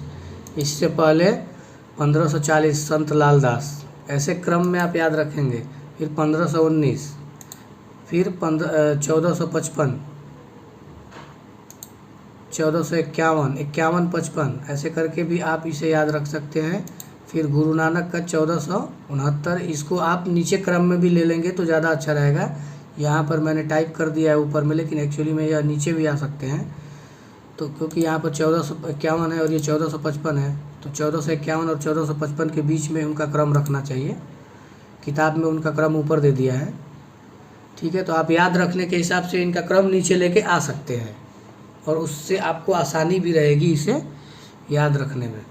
इससे पहले 1540 संत लालदास। ऐसे क्रम में आप याद रखेंगे। फिर 1519, फिर 1455, 1451, 51, 55, ऐसे करके भी आप इसे याद रख सकते हैं। फिर गुरु नानक का 1469। इसको आप नीचे क्रम में भी ले लेंगे तो ज़्यादा अच्छा रहेगा। यहाँ पर मैंने टाइप कर दिया है ऊपर में, लेकिन एक्चुअली में यह नीचे भी आ सकते हैं। तो क्योंकि यहाँ पर 1451 है और ये 1455 है, तो 1451 और 1455 के बीच में उनका क्रम रखना चाहिए। किताब में उनका क्रम ऊपर दे दिया है, ठीक है। तो आप याद रखने के हिसाब से इनका क्रम नीचे लेके आ सकते हैं और उससे आपको आसानी भी रहेगी इसे याद रखने में।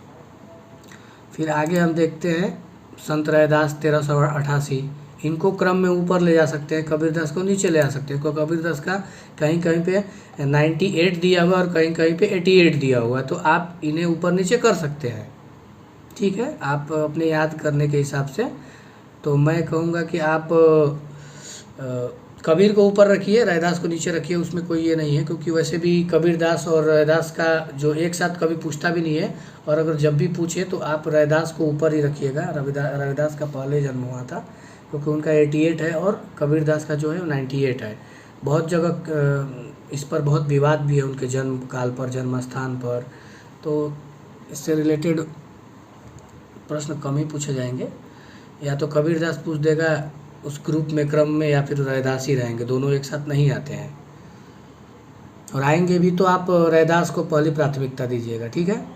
फिर आगे हम देखते हैं संत रैदास 1388। इनको क्रम में ऊपर ले जा सकते हैं, कबीरदास को नीचे ले आ सकते हैं। क्योंकि कबीरदास का कहीं कहीं पे 98 दिया हुआ और कहीं कहीं पे 88 दिया हुआ है, तो आप इन्हें ऊपर नीचे कर सकते हैं, ठीक है, आप अपने याद करने के हिसाब से। तो मैं कहूँगा कि आप कबीर को ऊपर रखिए, रैदास को नीचे रखिए, उसमें कोई ये नहीं है। क्योंकि वैसे भी कबीरदास और रैदास का जो एक साथ कभी पूछता भी नहीं है, और अगर जब भी पूछे तो आप रैदास को ऊपर ही रखिएगा। रविदास का पहले जन्म हुआ था, क्योंकि उनका 88 है और कबीरदास का जो है 98 है। बहुत जगह इस पर बहुत विवाद भी है, उनके जन्म काल पर, जन्म स्थान पर। तो इससे रिलेटेड प्रश्न कम ही पूछे जाएंगे। या तो कबीरदास पूछ देगा उस ग्रुप में क्रम में, या फिर रैदास ही रहेंगे, दोनों एक साथ नहीं आते हैं। और आएंगे भी तो आप रैदास को पहली प्राथमिकता दीजिएगा, ठीक है।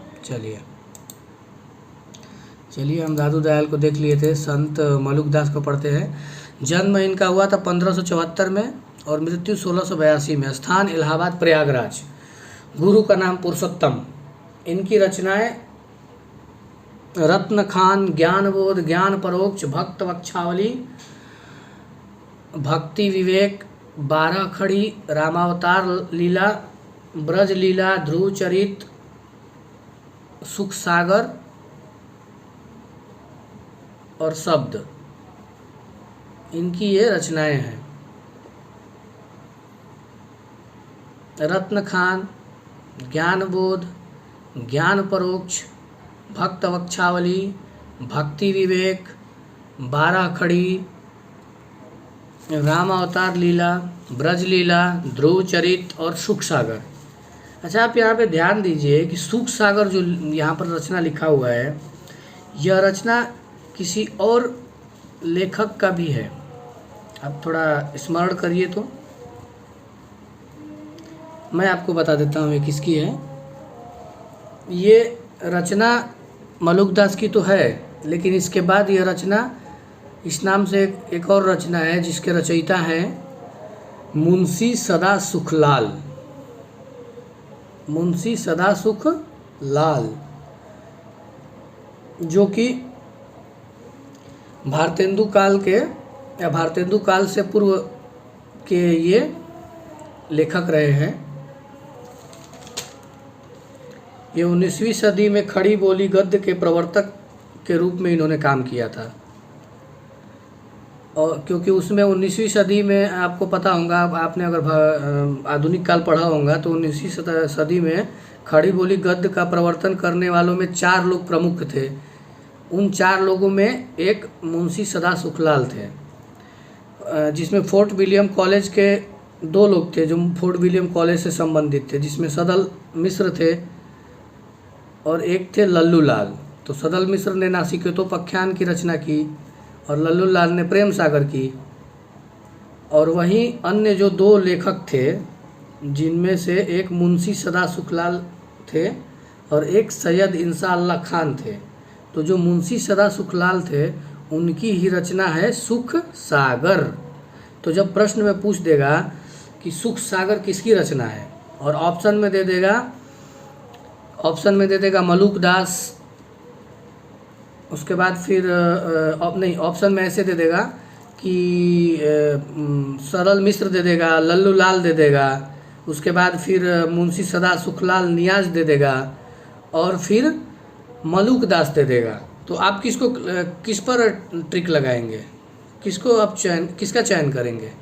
चलिए हम दादू दयाल को देख लिए थे। संत मलुकदास को पढ़ते हैं। जन्म इनका हुआ था 1574 में और मृत्यु 1682 में। स्थान इलाहाबाद प्रयागराज। गुरु का नाम पुरुषोत्तम। इनकी रचनाएं रत्न खान, ज्ञानबोध, ज्ञान परोक्ष, भक्त वक्षावली, भक्ति विवेक, 12 खड़ी, रामावतार लीला, ब्रज लीला, ध्रुव चरित, सुख सागर और शब्द, इनकी ये रचनाएं हैं। रत्न खान, ज्ञानबोध, ज्ञान परोक्ष, भक्त वक्षावली, भक्ति विवेक, 12 खड़ी, राम अवतार लीला, ब्रज लीला, ध्रुव चरित और सुख सागर। अच्छा, आप यहाँ पे ध्यान दीजिए कि सुख सागर जो यहाँ पर रचना लिखा हुआ है, यह रचना किसी और लेखक का भी है। आप थोड़ा स्मरण करिए तो मैं आपको बता देता हूँ ये किसकी है। ये रचना मलुकदास की तो है, लेकिन इसके बाद यह रचना, इस नाम से एक और रचना है जिसके रचयिता हैं मुंशी सदा सुखलाल। मुंशी सदा सुख लाल, जो कि भारतेंदु काल के या भारतेंदु काल से पूर्व के ये लेखक रहे हैं। ये 19वीं सदी में खड़ी बोली गद्य के प्रवर्तक के रूप में इन्होंने काम किया था। और क्योंकि उसमें 19वीं सदी में आपको पता होगा, आपने अगर आधुनिक काल पढ़ा होगा तो 19वीं सदी में खड़ी बोली गद्य का प्रवर्तन करने वालों में 4 लोग प्रमुख थे। उन 4 लोगों में एक मुंशी सदा सुखलाल थे, जिसमें फोर्ट विलियम कॉलेज के दो लोग थे जो फोर्ट विलियम कॉलेज से संबंधित थे, जिसमें सदल मिश्र थे और एक थे लल्लू लाल। तो सदल मिश्र ने नासिकेतोपाख्यान की रचना की और लल्लू लाल ने प्रेम सागर की। और वहीं अन्य जो दो लेखक थे, जिनमें से एक मुंशी सदा सुखलाल थे और एक सैयद इंशाअल्लाह खान थे। तो जो मुंशी सदा सुखलाल थे उनकी ही रचना है सुख सागर। तो जब प्रश्न में पूछ देगा कि सुख सागर किसकी रचना है और ऑप्शन में दे देगा मलुक दास, उसके बाद फिर नहीं, ऑप्शन में ऐसे दे देगा कि सरल मिश्र दे देगा, लल्लू लाल दे देगा, उसके बाद फिर मुंशी सदा सुखलाल नियाज दे देगा और फिर मलुक दास दे देगा। तो आप किस पर ट्रिक लगाएंगे, किसका चयन करेंगे?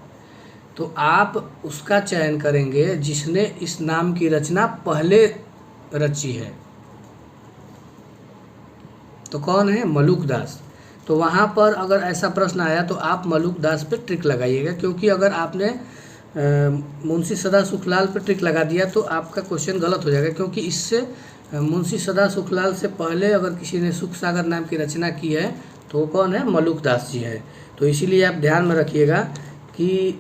तो आप उसका चयन करेंगे जिसने इस नाम की रचना पहले रची है। तो कौन है? मलुक दास। तो वहाँ पर अगर ऐसा प्रश्न आया तो आप मलुक दास पे ट्रिक लगाइएगा, क्योंकि अगर आपने मुंशी सदा सुखलाल पे ट्रिक लगा दिया तो आपका क्वेश्चन गलत हो जाएगा, क्योंकि इससे मुंशी सदा सुखलाल से पहले अगर किसी ने सुख सागर नाम की रचना की है तो वो कौन है? मलुक दास जी है। तो इसीलिए आप ध्यान में रखिएगा कि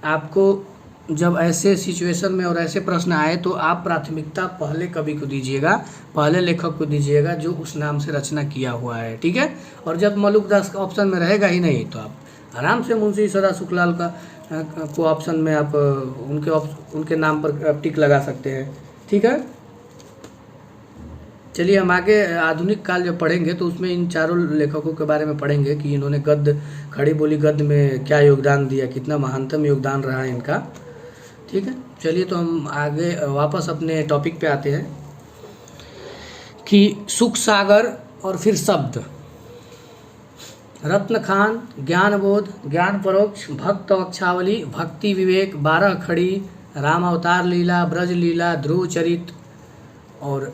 आपको जब ऐसे सिचुएशन में और ऐसे प्रश्न आए तो आप प्राथमिकता पहले कवि को दीजिएगा, पहले लेखक को दीजिएगा जो उस नाम से रचना किया हुआ है, ठीक है। और जब मलुक दास का ऑप्शन में रहेगा ही नहीं तो आप आराम से मुंशी सदा सुखलाल को ऑप्शन में आप उनके नाम पर आप टिक लगा सकते हैं, ठीक है। चलिए हम आगे आधुनिक काल जब पढ़ेंगे तो उसमें इन चारों लेखकों के बारे में पढ़ेंगे कि इन्होंने गद्य, खड़ी बोली गद्य में क्या योगदान दिया, कितना महानतम योगदान रहा इनका, ठीक है। चलिए तो हम आगे वापस अपने टॉपिक पे आते हैं कि सुख सागर और फिर शब्द। रत्न खान, ज्ञानबोध, ज्ञान परोक्ष, भक्त वक्षावली, भक्ति विवेक, 12 खड़ी, राम अवतार लीला, ब्रज लीला, ध्रुव चरित और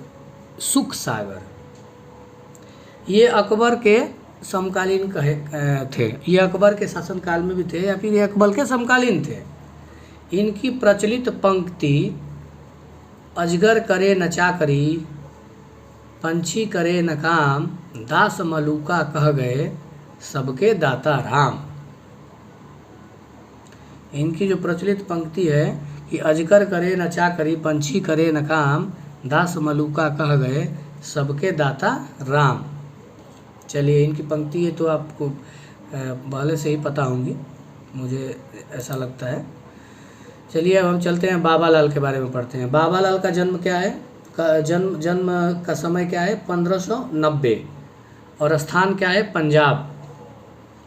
सुख सागर, ये अकबर के समकालीन थे। ये अकबर के शासनकाल में भी थे या फिर ये अकबर के समकालीन थे। इनकी प्रचलित पंक्ति अजगर करे न चाकरी, पंछी करे न काम, दास मलूका कह गए सबके दाता राम। इनकी जो प्रचलित पंक्ति है कि अजगर करे न चाकरी, पंछी करे न काम, दास मलूका कह गए सबके दाता राम। चलिए इनकी पंक्ति है तो आपको पहले से ही पता होंगी, मुझे ऐसा लगता है। चलिए अब हम चलते हैं बाबा लाल के बारे में पढ़ते हैं। बाबा लाल का जन्म क्या है? जन्म का समय क्या है? 1590 और स्थान क्या है? पंजाब।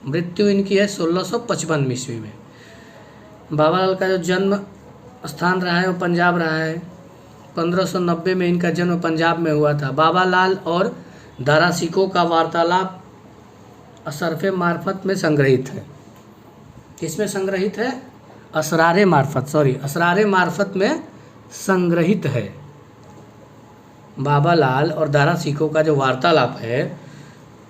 मृत्यु इनकी है 1655 ईस्वी में। बाबा लाल का जो जन्म स्थान रहा है वो पंजाब रहा है। 1590 में इनका जन्म पंजाब में हुआ था। बाबा लाल और दारा सिकों का वार्तालाप असरफे मार्फत में संग्रहित है। किसमें संग्रहित है? असरारे मार्फत में संग्रहित है। बाबा लाल और दारा सिकों का जो वार्तालाप है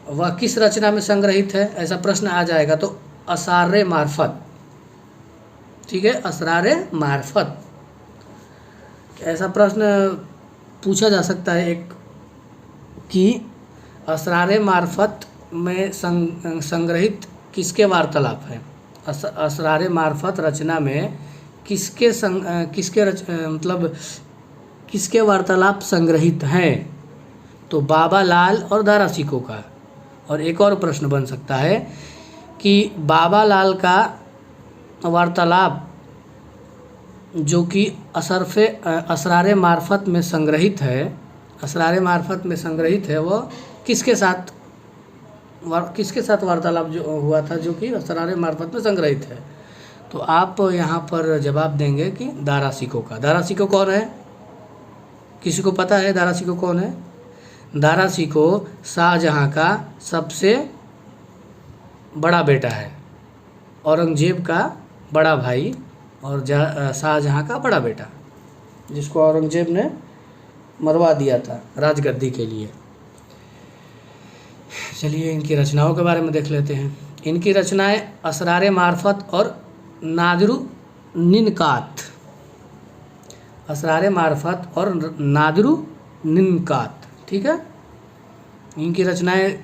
वह किस रचना में संग्रहित है? ऐसा प्रश्न आ जाएगा तो असरारे मार्फत, ठीक है, असरारे मार्फत। ऐसा प्रश्न पूछा जा सकता है एक कि असरारे मार्फत में संग्रहित किसके वार्तालाप है? असरारे मार्फत रचना में किसके वार्तालाप संग्रहित हैं? तो बाबा लाल और दारा सिकों का। और एक और प्रश्न बन सकता है कि बाबा लाल का वार्तालाप जो कि असरारे मार्फत में संग्रहित है, वह किसके साथ वार्तालाप जो हुआ था जो कि असरारे मार्फत में संग्रहित है? तो आप यहाँ पर जवाब देंगे कि दारा सिकों का। दारा सिकों कौन है? किसी को पता है दारा सिकों कौन है? दारा सिकों शाहजहाँ का सबसे बड़ा बेटा है, औरंगजेब का बड़ा भाई और शाहजहाँ का बड़ा बेटा, जिसको औरंगजेब ने मरवा दिया था राजगद्दी के लिए। चलिए इनकी रचनाओं के बारे में देख लेते हैं। इनकी रचनाएं असरारे मार्फत और नादिरु निनकात, असरार मार्फत और नादरू निनकात। ठीक है, इनकी रचनाएं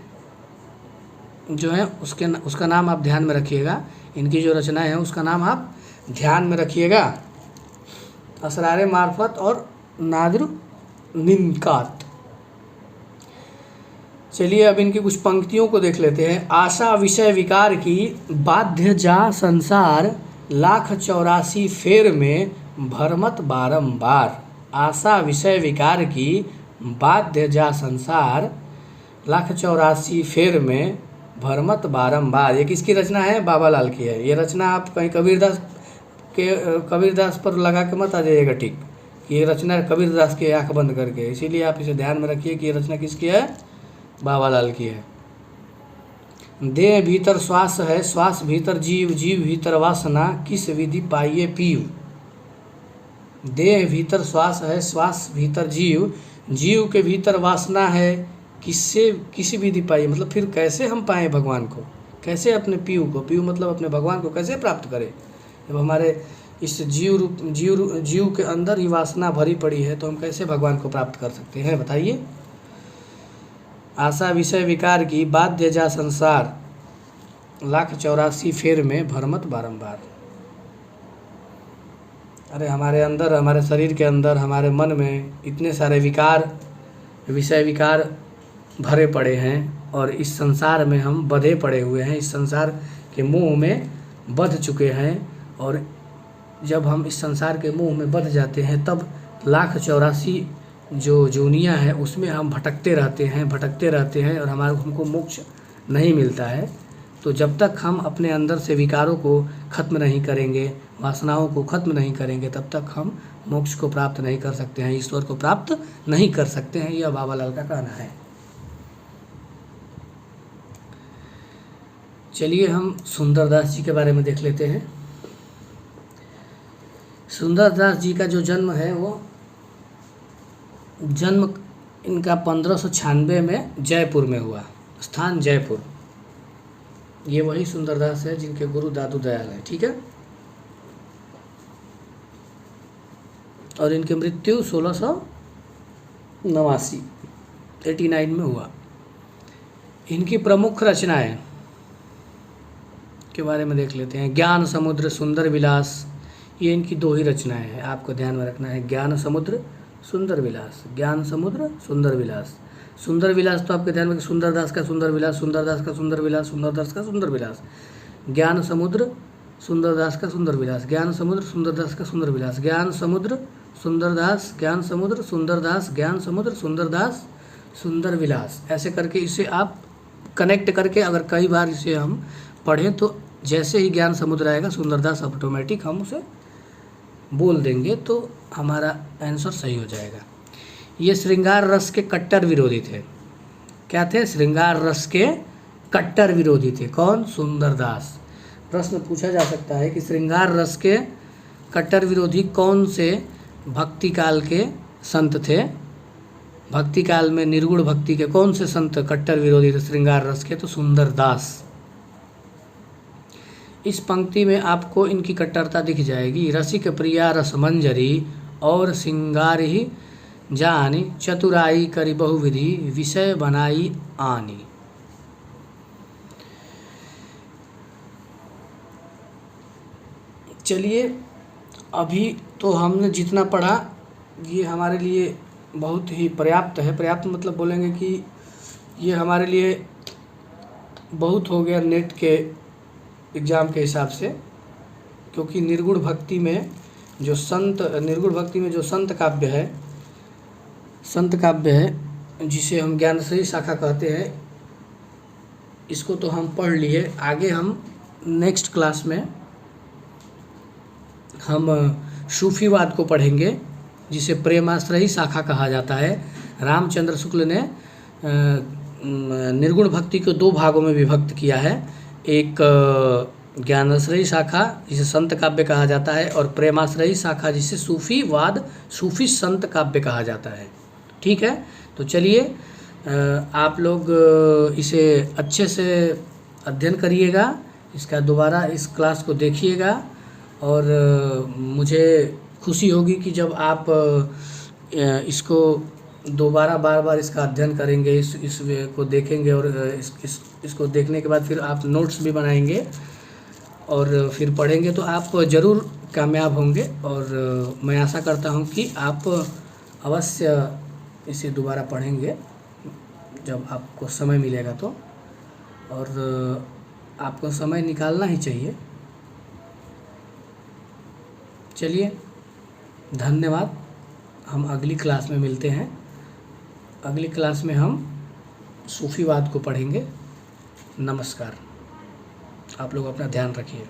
जो हैं उसका नाम आप ध्यान में रखिएगा। इनकी जो रचनाएं हैं उसका नाम आप ध्यान में रखिएगा, असरार मार्फत और नादरू निनकात। चलिए अब इनकी कुछ पंक्तियों को देख लेते हैं। आशा विषय विकार की बाध्य जा संसार, लाख 84 फेर में भरमत बारंबार। आशा विषय विकार की बाध्य जा संसार, लाख 84 फेर में भरमत बारंबार। ये किसकी रचना है? बाबा लाल की है। ये रचना आप कहीं कबीरदास पर लगा के मत आ जाइएगा, ठीक। ये रचना कबीरदास की आंख बंद करके, इसीलिए आप इसे ध्यान में रखिए कि ये रचना किसकी है? बाबा लाल की है। देह भीतर श्वास है, श्वास भीतर जीव, जीव भीतर वासना, किस विधि पाइए पीव। देह भीतर श्वास है, श्वास भीतर जीव, जीव के भीतर वासना है, किसी विधि पाइए, मतलब फिर कैसे हम पाएँ भगवान को, कैसे अपने पीव को, पीव मतलब अपने भगवान को कैसे प्राप्त करें जब हमारे इस जीव के अंदर ही वासना भरी पड़ी है, तो हम कैसे भगवान को प्राप्त कर सकते हैं बताइए। आशा विषय विकार की बाध्य जा संसार, लाख 84 फेर में भरमत बारंबार। अरे हमारे अंदर, हमारे शरीर के अंदर, हमारे मन में इतने सारे विकार, विषय विकार भरे पड़े हैं और इस संसार में हम बंधे पड़े हुए हैं, इस संसार के मुंह में बंध चुके हैं। और जब हम इस संसार के मुंह में बंध जाते हैं तब लाख 84 जो जूनियाँ हैं उसमें हम भटकते रहते हैं और हमको मोक्ष नहीं मिलता है। तो जब तक हम अपने अंदर से विकारों को ख़त्म नहीं करेंगे, वासनाओं को ख़त्म नहीं करेंगे, तब तक हम मोक्ष को प्राप्त नहीं कर सकते हैं, ईश्वर को प्राप्त नहीं कर सकते हैं। यह बाबा लाल का कहना है। चलिए हम सुंदरदास जी के बारे में देख लेते हैं। सुंदरदास जी का जो जन्म है वो जन्म इनका 1596 में जयपुर में हुआ, स्थान जयपुर। ये वही सुंदरदास है जिनके गुरु दादू दयाल है, ठीक है। और इनकी मृत्यु 1689 में हुआ। इनकी प्रमुख रचनाएं के बारे में देख लेते हैं। ज्ञान समुद्र, सुंदर विलास, ये इनकी दो ही रचनाएं हैं, आपको ध्यान में रखना है। ज्ञान समुद्र, सुंदर विलास, ज्ञान समुद्र, सुंदर विलास। सुंदर विलास तो आपके ध्यान में, सुंदरदास का सुंदर विलास, सुंदरदास का सुंदर विलास, सुंदरदास का सुंदर विलास। ज्ञान समुद्र, सुंदरदास का सुंदर विलास, ज्ञान समुद्र, सुंदरदास का सुंदर विलास, ज्ञान समुद्र, सुंदरदास, ज्ञान समुद्र, सुंदरदास, ज्ञान समुद्र, सुंदरदास, सुंदर विलास। ऐसे करके इसे आप कनेक्ट करके अगर कई बार इसे हम पढ़ें तो जैसे ही ज्ञान समुद्र आएगा सुंदरदास ऑटोमेटिक हम उसे बोल देंगे तो हमारा आंसर सही हो जाएगा। ये श्रृंगार रस के कट्टर विरोधी थे। क्या थे? श्रृंगार रस के कट्टर विरोधी थे। कौन? सुंदरदास। प्रश्न पूछा जा सकता है कि श्रृंगार रस के कट्टर विरोधी कौन से भक्ति काल के संत थे? भक्ति काल में निर्गुण भक्ति के कौन से संत कट्टर विरोधी थे श्रृंगार रस के? तो सुंदरदास। इस पंक्ति में आपको इनकी कट्टरता दिख जाएगी। रसिक प्रिया रस मंजरी और सिंगार ही जानी, चतुराई करी बहुविधि विषय बनाई आनी। चलिए अभी तो हमने जितना पढ़ा ये हमारे लिए बहुत ही पर्याप्त है। पर्याप्त मतलब बोलेंगे कि ये हमारे लिए बहुत हो गया नेट के एग्ज़ाम के हिसाब से, क्योंकि निर्गुण भक्ति में जो संत काव्य है जिसे हम ज्ञानश्री शाखा कहते हैं, इसको तो हम पढ़ लिए। आगे हम नेक्स्ट क्लास में हम सूफीवाद को पढ़ेंगे जिसे प्रेमाश्रयी शाखा कहा जाता है। रामचंद्र शुक्ल ने निर्गुण भक्ति को दो भागों में विभक्त किया है। एक ज्ञानाश्रयी शाखा जिसे संत काव्य कहा जाता है और प्रेमाश्रयी शाखा जिसे सूफीवाद, सूफी संत काव्य कहा जाता है। ठीक है, तो चलिए आप लोग इसे अच्छे से अध्ययन करिएगा, इसका दोबारा इस क्लास को देखिएगा और मुझे खुशी होगी कि जब आप इसको दोबारा बार-बार इसका अध्ययन करेंगे, इस वे को देखेंगे और इसको देखने के बाद फिर आप नोट्स भी बनाएंगे और फिर पढ़ेंगे तो आप ज़रूर कामयाब होंगे। और मैं आशा करता हूँ कि आप अवश्य इसे दोबारा पढ़ेंगे जब आपको समय मिलेगा तो, और आपको समय निकालना ही चाहिए। चलिए, धन्यवाद। हम अगली क्लास में मिलते हैं। अगली क्लास में हम सूफीवाद को पढ़ेंगे। नमस्कार। आप लोग अपना ध्यान रखिए।